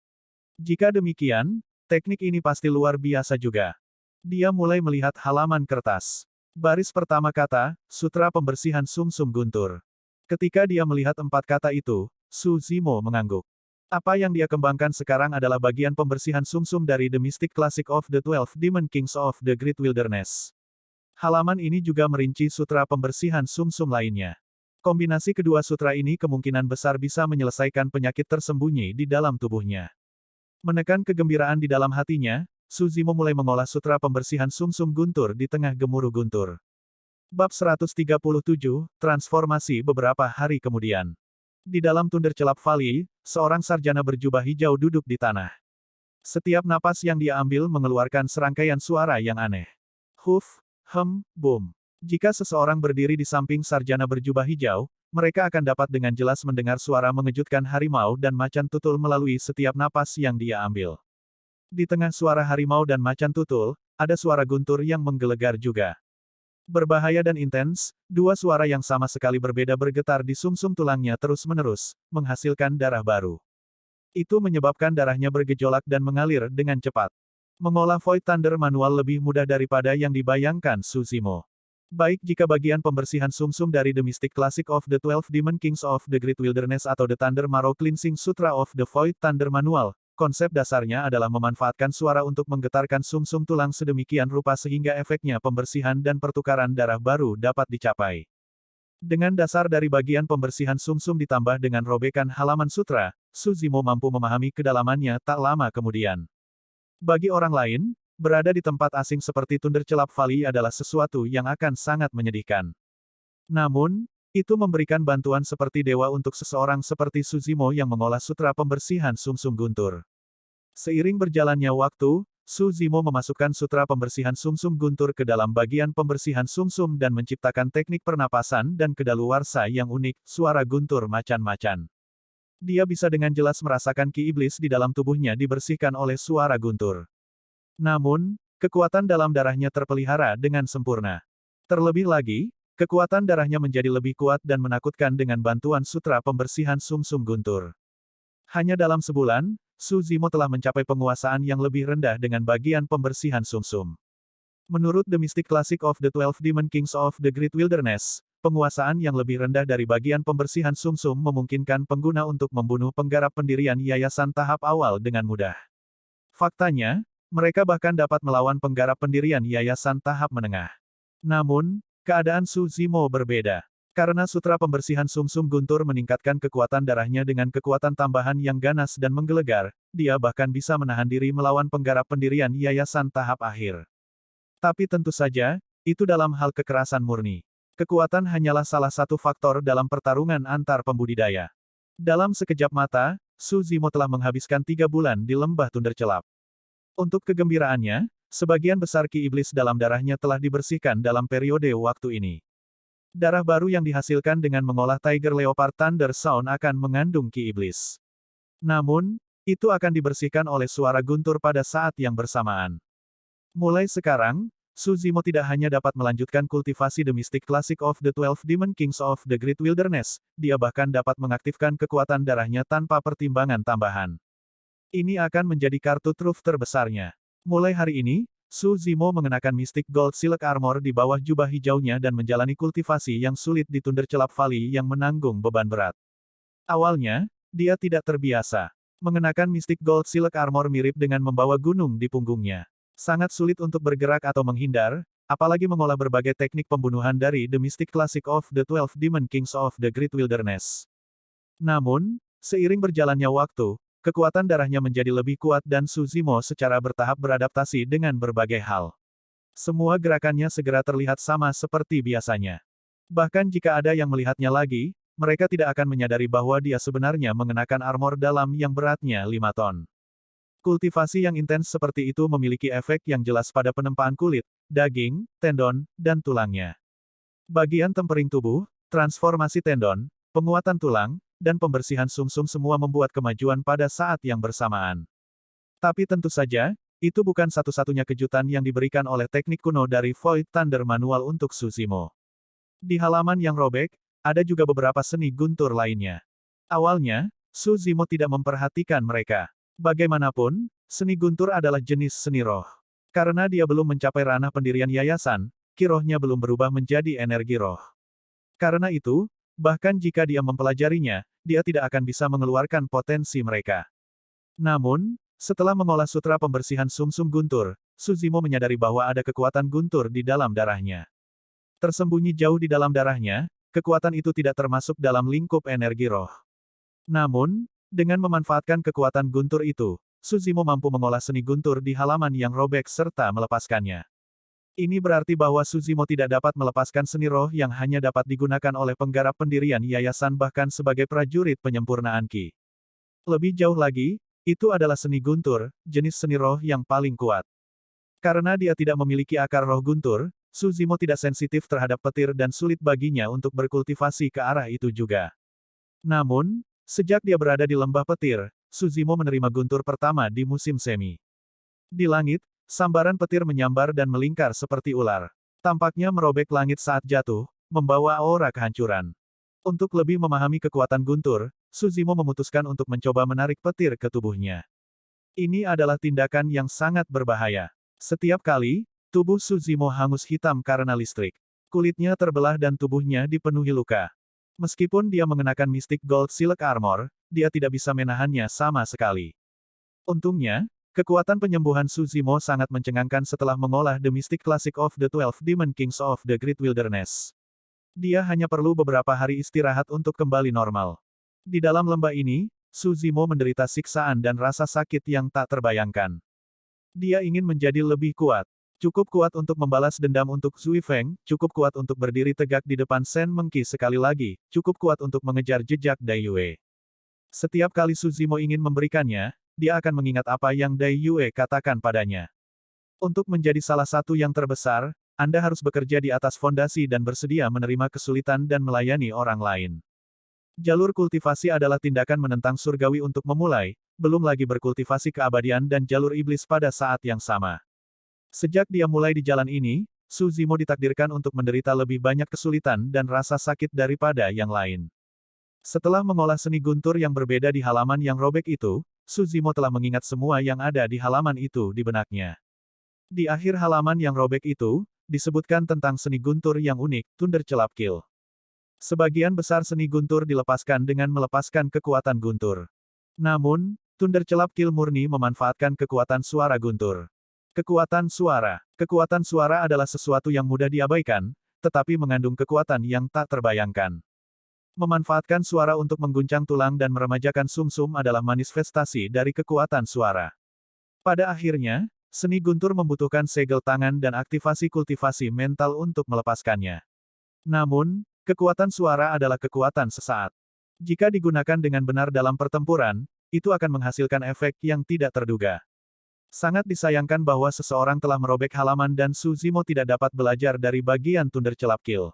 Jika demikian, teknik ini pasti luar biasa juga. Dia mulai melihat halaman kertas. Baris pertama kata, Sutra Pembersihan Sumsum Guntur. Ketika dia melihat empat kata itu, Suzimo mengangguk. Apa yang dia kembangkan sekarang adalah bagian pembersihan sumsum dari The Mystic Classic of the 12 Demon Kings of the Great Wilderness. Halaman ini juga merinci sutra pembersihan sumsum lainnya. Kombinasi kedua sutra ini kemungkinan besar bisa menyelesaikan penyakit tersembunyi di dalam tubuhnya. Menekan kegembiraan di dalam hatinya, Suzimo mulai mengolah sutra pembersihan sumsum guntur di tengah gemuruh guntur. Bab 137, Transformasi beberapa hari kemudian. Di dalam Thundercelap Valley, seorang sarjana berjubah hijau duduk di tanah. Setiap napas yang dia ambil mengeluarkan serangkaian suara yang aneh. Huf, boom. Jika seseorang berdiri di samping sarjana berjubah hijau, mereka akan dapat dengan jelas mendengar suara mengejutkan harimau dan macan tutul melalui setiap napas yang dia ambil. Di tengah suara harimau dan macan tutul, ada suara guntur yang menggelegar juga. Berbahaya dan intens, dua suara yang sama sekali berbeda bergetar di sumsum tulangnya terus-menerus, menghasilkan darah baru. Itu menyebabkan darahnya bergejolak dan mengalir dengan cepat. Mengolah Void Thunder manual lebih mudah daripada yang dibayangkan Suzimo. Baik jika bagian pembersihan sumsum dari The Mystic Classic of the 12 Demon Kings of the Great Wilderness atau The Thunder Marrow Cleansing Sutra of the Void Thunder Manual, konsep dasarnya adalah memanfaatkan suara untuk menggetarkan sumsum tulang sedemikian rupa sehingga efeknya pembersihan dan pertukaran darah baru dapat dicapai. Dengan dasar dari bagian pembersihan sumsum ditambah dengan robekan halaman sutra, Suzimo mampu memahami kedalamannya tak lama kemudian. Bagi orang lain, berada di tempat asing seperti Thundercelap Valley adalah sesuatu yang akan sangat menyedihkan. Namun, itu memberikan bantuan seperti dewa untuk seseorang seperti Suzimo yang mengolah sutra pembersihan sumsum guntur. Seiring berjalannya waktu, Suzimo memasukkan sutra pembersihan sumsum guntur ke dalam bagian pembersihan sumsum dan menciptakan teknik pernapasan dan kedaluarsa yang unik, suara guntur macan-macan. Dia bisa dengan jelas merasakan ki iblis di dalam tubuhnya dibersihkan oleh suara guntur. Namun, kekuatan dalam darahnya terpelihara dengan sempurna. Terlebih lagi, kekuatan darahnya menjadi lebih kuat dan menakutkan dengan bantuan sutra pembersihan sumsum guntur. Hanya dalam sebulan, Suzimo telah mencapai penguasaan yang lebih rendah dengan bagian pembersihan sumsum. Menurut The Mystic Classic of the 12 Demon Kings of the Great Wilderness, penguasaan yang lebih rendah dari bagian pembersihan sumsum memungkinkan pengguna untuk membunuh penggarap pendirian yayasan tahap awal dengan mudah. Faktanya, mereka bahkan dapat melawan penggarap pendirian yayasan tahap menengah. Namun, keadaan Suzimo berbeda. Karena sutra pembersihan sumsum guntur meningkatkan kekuatan darahnya dengan kekuatan tambahan yang ganas dan menggelegar, dia bahkan bisa menahan diri melawan penggarap pendirian yayasan tahap akhir. Tapi tentu saja, itu dalam hal kekerasan murni. Kekuatan hanyalah salah satu faktor dalam pertarungan antar pembudidaya. Dalam sekejap mata, Suzimo telah menghabiskan 3 bulan di lembah Thundercelap. Untuk kegembiraannya, sebagian besar ki iblis dalam darahnya telah dibersihkan dalam periode waktu ini. Darah baru yang dihasilkan dengan mengolah Tiger Leopard Thunder Sound akan mengandung ki iblis. Namun, itu akan dibersihkan oleh suara guntur pada saat yang bersamaan. Mulai sekarang, Suzimo tidak hanya dapat melanjutkan kultivasi The Mystic Classic of the 12 Demon Kings of the Great Wilderness, dia bahkan dapat mengaktifkan kekuatan darahnya tanpa pertimbangan tambahan. Ini akan menjadi kartu truf terbesarnya. Mulai hari ini, Suzimo mengenakan Mystic Gold Silk Armor di bawah jubah hijaunya dan menjalani kultivasi yang sulit di Thundercelap Valley yang menanggung beban berat. Awalnya, dia tidak terbiasa. Mengenakan Mystic Gold Silk Armor mirip dengan membawa gunung di punggungnya. Sangat sulit untuk bergerak atau menghindar, apalagi mengolah berbagai teknik pembunuhan dari The Mystic Classic of the 12 Demon Kings of the Great Wilderness. Namun, seiring berjalannya waktu, kekuatan darahnya menjadi lebih kuat dan Suzimo secara bertahap beradaptasi dengan berbagai hal. Semua gerakannya segera terlihat sama seperti biasanya. Bahkan jika ada yang melihatnya lagi, mereka tidak akan menyadari bahwa dia sebenarnya mengenakan armor dalam yang beratnya 5 ton. Kultivasi yang intens seperti itu memiliki efek yang jelas pada penempaan kulit, daging, tendon, dan tulangnya. Bagian tempering tubuh, transformasi tendon, penguatan tulang, dan pembersihan sumsum semua membuat kemajuan pada saat yang bersamaan. Tapi tentu saja, itu bukan satu-satunya kejutan yang diberikan oleh teknik kuno dari Void Thunder Manual untuk Suzimo. Di halaman yang robek, ada juga beberapa seni guntur lainnya. Awalnya, Suzimo tidak memperhatikan mereka. Bagaimanapun, seni guntur adalah jenis seni roh. Karena dia belum mencapai ranah pendirian yayasan, ki rohnya belum berubah menjadi energi roh. Karena itu, bahkan jika dia mempelajarinya, dia tidak akan bisa mengeluarkan potensi mereka. Namun, setelah mengolah sutra pembersihan sumsum guntur, Suzimo menyadari bahwa ada kekuatan guntur di dalam darahnya. Tersembunyi jauh di dalam darahnya, kekuatan itu tidak termasuk dalam lingkup energi roh. Namun, dengan memanfaatkan kekuatan guntur itu, Suzimo mampu mengolah seni guntur di halaman yang robek serta melepaskannya. Ini berarti bahwa Suzimo tidak dapat melepaskan seni roh yang hanya dapat digunakan oleh penggarap pendirian yayasan bahkan sebagai prajurit penyempurnaan ki. Lebih jauh lagi, itu adalah seni guntur, jenis seni roh yang paling kuat. Karena dia tidak memiliki akar roh guntur, Suzimo tidak sensitif terhadap petir dan sulit baginya untuk berkultivasi ke arah itu juga. Namun, sejak dia berada di lembah petir, Suzimo menerima guntur pertama di musim semi. Di langit, sambaran petir menyambar dan melingkar seperti ular. Tampaknya merobek langit saat jatuh, membawa aura kehancuran. Untuk lebih memahami kekuatan guntur, Suzimo memutuskan untuk mencoba menarik petir ke tubuhnya. Ini adalah tindakan yang sangat berbahaya. Setiap kali, tubuh Suzimo hangus hitam karena listrik. Kulitnya terbelah dan tubuhnya dipenuhi luka. Meskipun dia mengenakan Mystic Gold Silk Armor, dia tidak bisa menahannya sama sekali. Untungnya, kekuatan penyembuhan Suzimo sangat mencengangkan setelah mengolah The Mystic Classic of the 12 Demon Kings of the Great Wilderness. Dia hanya perlu beberapa hari istirahat untuk kembali normal. Di dalam lembah ini, Suzimo menderita siksaan dan rasa sakit yang tak terbayangkan. Dia ingin menjadi lebih kuat. Cukup kuat untuk membalas dendam untuk Zui Feng, cukup kuat untuk berdiri tegak di depan Shen Mengqi sekali lagi, cukup kuat untuk mengejar jejak Dai Yue. Setiap kali Suzimo ingin memberikannya, dia akan mengingat apa yang Dai Yue katakan padanya. Untuk menjadi salah satu yang terbesar, Anda harus bekerja di atas fondasi dan bersedia menerima kesulitan dan melayani orang lain. Jalur kultivasi adalah tindakan menentang surgawi untuk memulai, belum lagi berkultivasi keabadian dan jalur iblis pada saat yang sama. Sejak dia mulai di jalan ini, Suzimo ditakdirkan untuk menderita lebih banyak kesulitan dan rasa sakit daripada yang lain. Setelah mengolah seni guntur yang berbeda di halaman yang robek itu, Suzimo telah mengingat semua yang ada di halaman itu di benaknya. Di akhir halaman yang robek itu, disebutkan tentang seni guntur yang unik, Thunder Celap Kill. Sebagian besar seni guntur dilepaskan dengan melepaskan kekuatan guntur. Namun, Thunder Celap Kill murni memanfaatkan kekuatan suara guntur. Kekuatan suara adalah sesuatu yang mudah diabaikan, tetapi mengandung kekuatan yang tak terbayangkan. Memanfaatkan suara untuk mengguncang tulang dan meremajakan sumsum adalah manifestasi dari kekuatan suara. Pada akhirnya, seni guntur membutuhkan segel tangan dan aktivasi kultivasi mental untuk melepaskannya. Namun, kekuatan suara adalah kekuatan sesaat. Jika digunakan dengan benar dalam pertempuran, itu akan menghasilkan efek yang tidak terduga. Sangat disayangkan bahwa seseorang telah merobek halaman dan Suzimo tidak dapat belajar dari bagian Thunder Celap Kill.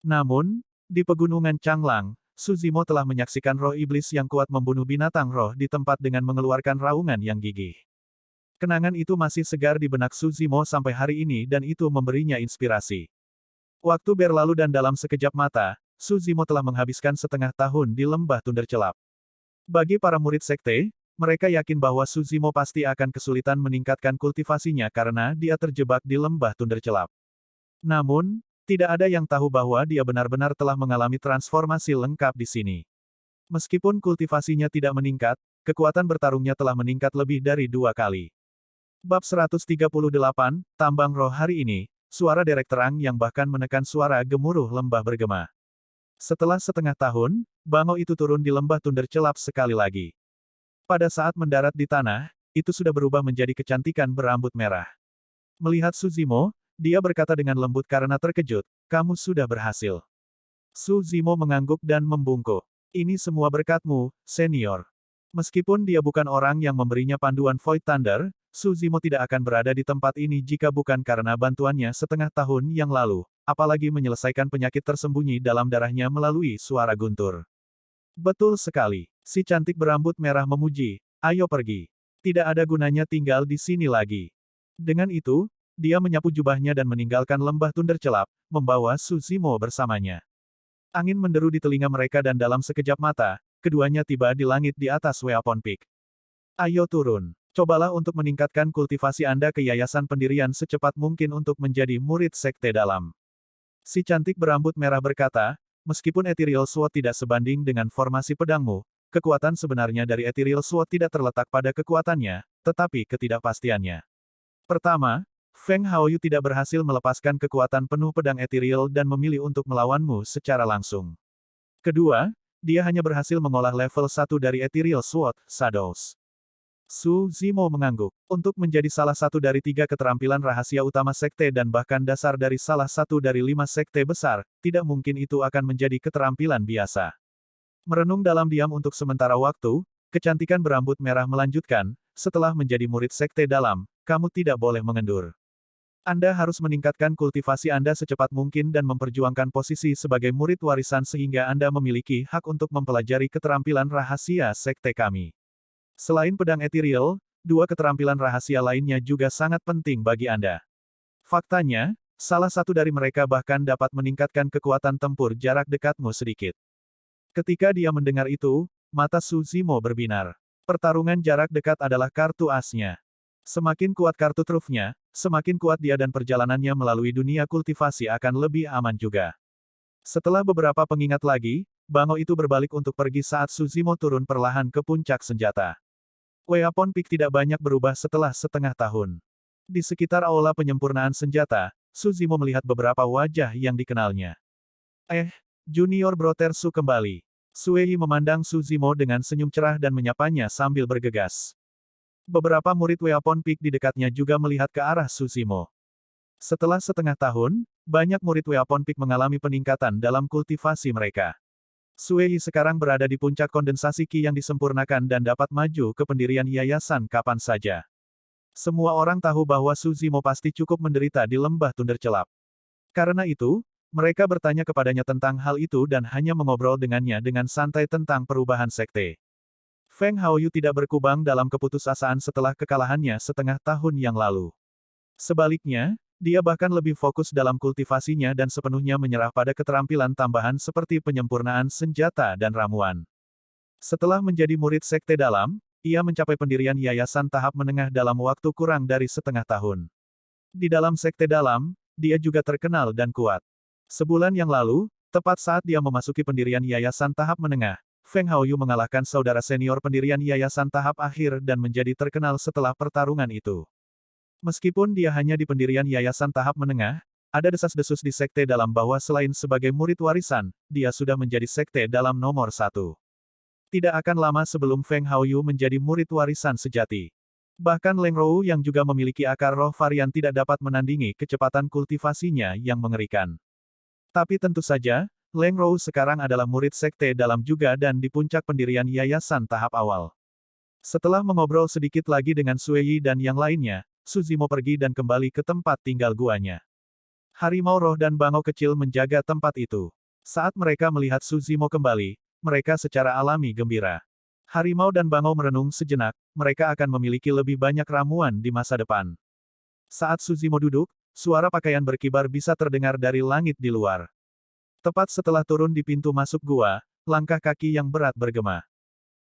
Namun, di pegunungan Changlang, Suzimo telah menyaksikan roh iblis yang kuat membunuh binatang roh di tempat dengan mengeluarkan raungan yang gigih. Kenangan itu masih segar di benak Suzimo sampai hari ini dan itu memberinya inspirasi. Waktu berlalu dan dalam sekejap mata, Suzimo telah menghabiskan setengah tahun di lembah Thunder Celap. Bagi para murid sekte, mereka yakin bahwa Suzimo pasti akan kesulitan meningkatkan kultivasinya karena dia terjebak di lembah Thunder Celap. Namun, tidak ada yang tahu bahwa dia benar-benar telah mengalami transformasi lengkap di sini. Meskipun kultivasinya tidak meningkat, kekuatan bertarungnya telah meningkat lebih dari 2 kali. Bab 138, Tambang Roh hari ini, suara derek terang yang bahkan menekan suara gemuruh lembah bergema. Setelah setengah tahun, bangau itu turun di lembah Thunder Celap sekali lagi. Pada saat mendarat di tanah, itu sudah berubah menjadi kecantikan berambut merah. Melihat Suzimo, dia berkata dengan lembut karena terkejut, "Kamu sudah berhasil." Suzimo mengangguk dan membungkuk. "Ini semua berkatmu, senior." Meskipun dia bukan orang yang memberinya panduan Void Thunder, Suzimo tidak akan berada di tempat ini jika bukan karena bantuannya setengah tahun yang lalu, apalagi menyelesaikan penyakit tersembunyi dalam darahnya melalui suara guntur. Betul sekali. Si cantik berambut merah memuji, "Ayo pergi. Tidak ada gunanya tinggal di sini lagi." Dengan itu, dia menyapu jubahnya dan meninggalkan lembah Thunder Celap, membawa Suzimo bersamanya. Angin menderu di telinga mereka dan dalam sekejap mata, keduanya tiba di langit di atas Weapon Peak. "Ayo turun. Cobalah untuk meningkatkan kultivasi Anda ke yayasan pendirian secepat mungkin untuk menjadi murid sekte dalam." Si cantik berambut merah berkata, "Meskipun Ethereal Sword tidak sebanding dengan formasi pedangmu, kekuatan sebenarnya dari Ethereal Sword tidak terletak pada kekuatannya, tetapi ketidakpastiannya. Pertama, Feng Haoyu tidak berhasil melepaskan kekuatan penuh pedang Ethereal dan memilih untuk melawanmu secara langsung. Kedua, dia hanya berhasil mengolah level 1 dari Ethereal Sword, Shadows." Suzimo mengangguk. Untuk menjadi salah satu dari 3 keterampilan rahasia utama sekte dan bahkan dasar dari salah satu dari 5 sekte besar, tidak mungkin itu akan menjadi keterampilan biasa. Merenung dalam diam untuk sementara waktu, kecantikan berambut merah melanjutkan, "Setelah menjadi murid sekte dalam, kamu tidak boleh mengendur. Anda harus meningkatkan kultivasi Anda secepat mungkin dan memperjuangkan posisi sebagai murid warisan sehingga Anda memiliki hak untuk mempelajari keterampilan rahasia sekte kami. Selain pedang ethereal, 2 keterampilan rahasia lainnya juga sangat penting bagi Anda. Faktanya, salah satu dari mereka bahkan dapat meningkatkan kekuatan tempur jarak dekatmu sedikit." Ketika dia mendengar itu, mata Suzimo berbinar. Pertarungan jarak dekat adalah kartu asnya. Semakin kuat kartu trufnya, semakin kuat dia dan perjalanannya melalui dunia kultivasi akan lebih aman juga. Setelah beberapa pengingat lagi, bangau itu berbalik untuk pergi saat Suzimo turun perlahan ke puncak senjata. Weapon Peak tidak banyak berubah setelah setengah tahun. Di sekitar aula penyempurnaan senjata, Suzimo melihat beberapa wajah yang dikenalnya. Junior Brother Su kembali. Sui memandang Su Zimo dengan senyum cerah dan menyapanya sambil bergegas. Beberapa murid Weapon Peak di dekatnya juga melihat ke arah Su Zimo. Setelah setengah tahun, banyak murid Weapon Peak mengalami peningkatan dalam kultivasi mereka. Sui sekarang berada di puncak kondensasi Qi yang disempurnakan dan dapat maju ke pendirian yayasan kapan saja. Semua orang tahu bahwa Su Zimo pasti cukup menderita di lembah Thundercelap. Karena itu, mereka bertanya kepadanya tentang hal itu dan hanya mengobrol dengannya dengan santai tentang perubahan sekte. Feng Haoyu tidak berkubang dalam keputusasaan setelah kekalahannya setengah tahun yang lalu. Sebaliknya, dia bahkan lebih fokus dalam kultivasinya dan sepenuhnya menyerah pada keterampilan tambahan seperti penyempurnaan senjata dan ramuan. Setelah menjadi murid sekte dalam, ia mencapai pendirian yayasan tahap menengah dalam waktu kurang dari setengah tahun. Di dalam sekte dalam, dia juga terkenal dan kuat. Sebulan yang lalu, tepat saat dia memasuki pendirian yayasan tahap menengah, Feng Haoyu mengalahkan saudara senior pendirian yayasan tahap akhir dan menjadi terkenal setelah pertarungan itu. Meskipun dia hanya di pendirian yayasan tahap menengah, ada desas-desus di sekte dalam bahwa selain sebagai murid warisan, dia sudah menjadi sekte dalam nomor 1. Tidak akan lama sebelum Feng Haoyu menjadi murid warisan sejati. Bahkan Leng Rou yang juga memiliki akar roh varian tidak dapat menandingi kecepatan kultivasinya yang mengerikan. Tapi tentu saja, Leng Rou sekarang adalah murid sekte dalam juga dan di puncak pendirian yayasan tahap awal. Setelah mengobrol sedikit lagi dengan Sui dan yang lainnya, Su Zimo pergi dan kembali ke tempat tinggal guanya. Harimau roh dan bangau kecil menjaga tempat itu. Saat mereka melihat Su Zimo kembali, mereka secara alami gembira. Harimau dan bangau merenung sejenak, mereka akan memiliki lebih banyak ramuan di masa depan. Saat Su Zimo duduk, suara pakaian berkibar bisa terdengar dari langit di luar. Tepat setelah turun di pintu masuk gua, langkah kaki yang berat bergema.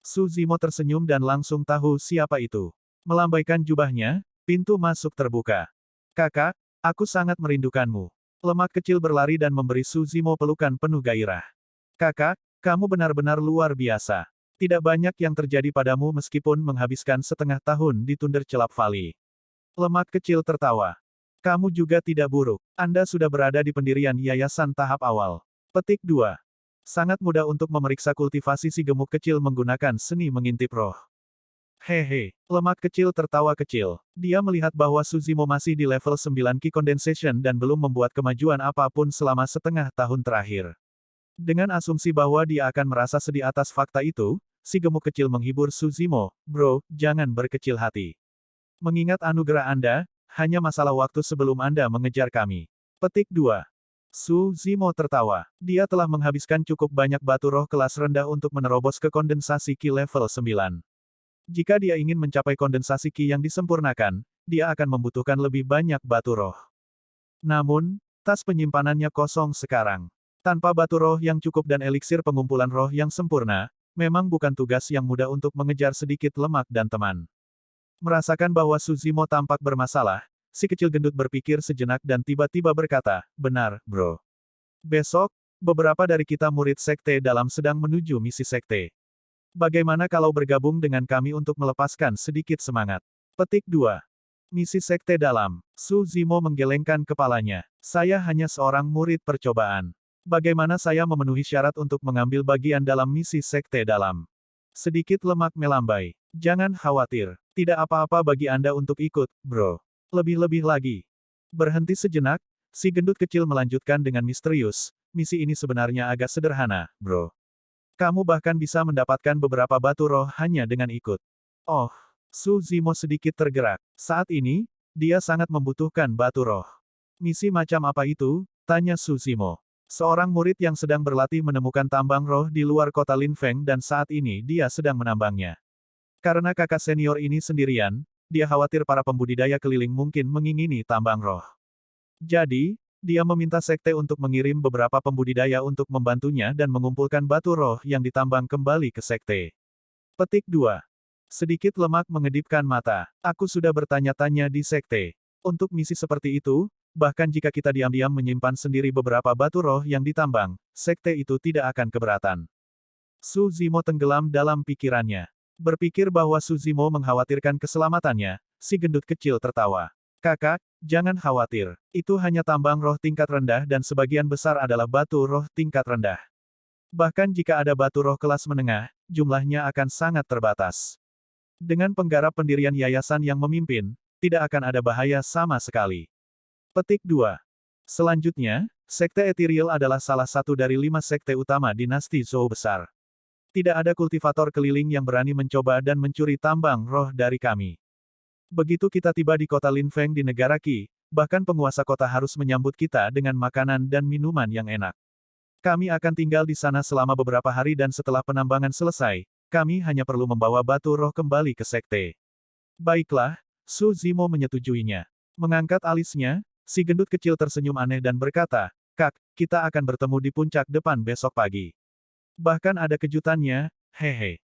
Su Zimo tersenyum dan langsung tahu siapa itu. Melambaikan jubahnya, pintu masuk terbuka. Kakak, aku sangat merindukanmu. Lemak kecil berlari dan memberi Su Zimo pelukan penuh gairah. Kakak, kamu benar-benar luar biasa. Tidak banyak yang terjadi padamu meskipun menghabiskan setengah tahun di Thundercelap Valley. Lemak kecil tertawa. Kamu juga tidak buruk. Anda sudah berada di pendirian yayasan tahap awal. Petik 2. Sangat mudah untuk memeriksa kultivasi si gemuk kecil menggunakan seni mengintip roh. Hehe, lemak kecil tertawa kecil. Dia melihat bahwa Su Zimo masih di level 9 Qi Condensation dan belum membuat kemajuan apapun selama setengah tahun terakhir. Dengan asumsi bahwa dia akan merasa sedih atas fakta itu, si gemuk kecil menghibur Su Zimo, "Bro, jangan berkecil hati. Mengingat anugerah Anda, hanya masalah waktu sebelum Anda mengejar kami." Petik 2. Su Zimo tertawa. Dia telah menghabiskan cukup banyak batu roh kelas rendah untuk menerobos ke kondensasi Qi level 9. Jika dia ingin mencapai kondensasi Qi yang disempurnakan, dia akan membutuhkan lebih banyak batu roh. Namun, tas penyimpanannya kosong sekarang. Tanpa batu roh yang cukup dan eliksir pengumpulan roh yang sempurna, memang bukan tugas yang mudah untuk mengejar sedikit lemak dan teman. Merasakan bahwa Su Zimo tampak bermasalah, si kecil gendut berpikir sejenak dan tiba-tiba berkata, "Benar, bro. Besok, beberapa dari kita murid sekte dalam sedang menuju misi sekte. Bagaimana kalau bergabung dengan kami untuk melepaskan sedikit semangat?" Petik 2. Misi sekte dalam. Su Zimo menggelengkan kepalanya. Saya hanya seorang murid percobaan. Bagaimana saya memenuhi syarat untuk mengambil bagian dalam misi sekte dalam? Sedikit lemak melambai. Jangan khawatir. Tidak apa-apa bagi Anda untuk ikut, bro. Lebih-lebih lagi. Berhenti sejenak, si gendut kecil melanjutkan dengan misterius, misi ini sebenarnya agak sederhana, bro. Kamu bahkan bisa mendapatkan beberapa batu roh hanya dengan ikut. Oh, Su Zimo sedikit tergerak. Saat ini, dia sangat membutuhkan batu roh. Misi macam apa itu? Tanya Su Zimo. Seorang murid yang sedang berlatih menemukan tambang roh di luar kota Linfeng dan saat ini dia sedang menambangnya. Karena kakak senior ini sendirian, dia khawatir para pembudidaya keliling mungkin mengingini tambang roh. Jadi, dia meminta sekte untuk mengirim beberapa pembudidaya untuk membantunya dan mengumpulkan batu roh yang ditambang kembali ke sekte. Petik 2. Sedikit lemak mengedipkan mata. Aku sudah bertanya-tanya di sekte. Untuk misi seperti itu, bahkan jika kita diam-diam menyimpan sendiri beberapa batu roh yang ditambang, sekte itu tidak akan keberatan. Su Zimo tenggelam dalam pikirannya. Berpikir bahwa Su Zimo mengkhawatirkan keselamatannya, si gendut kecil tertawa. Kakak, jangan khawatir. Itu hanya tambang roh tingkat rendah dan sebagian besar adalah batu roh tingkat rendah. Bahkan jika ada batu roh kelas menengah, jumlahnya akan sangat terbatas. Dengan penggarap pendirian yayasan yang memimpin, tidak akan ada bahaya sama sekali. Petik 2. Selanjutnya, Sekte Ethereal adalah salah satu dari 5 sekte utama dinasti Zhou besar. Tidak ada kultivator keliling yang berani mencoba dan mencuri tambang roh dari kami. Begitu kita tiba di kota Linfeng di negara Qi, bahkan penguasa kota harus menyambut kita dengan makanan dan minuman yang enak. Kami akan tinggal di sana selama beberapa hari dan setelah penambangan selesai, kami hanya perlu membawa batu roh kembali ke sekte. Baiklah, Su Zimo menyetujuinya. Mengangkat alisnya, si gendut kecil tersenyum aneh dan berkata, Kak, kita akan bertemu di puncak depan besok pagi. Bahkan ada kejutannya, hehe.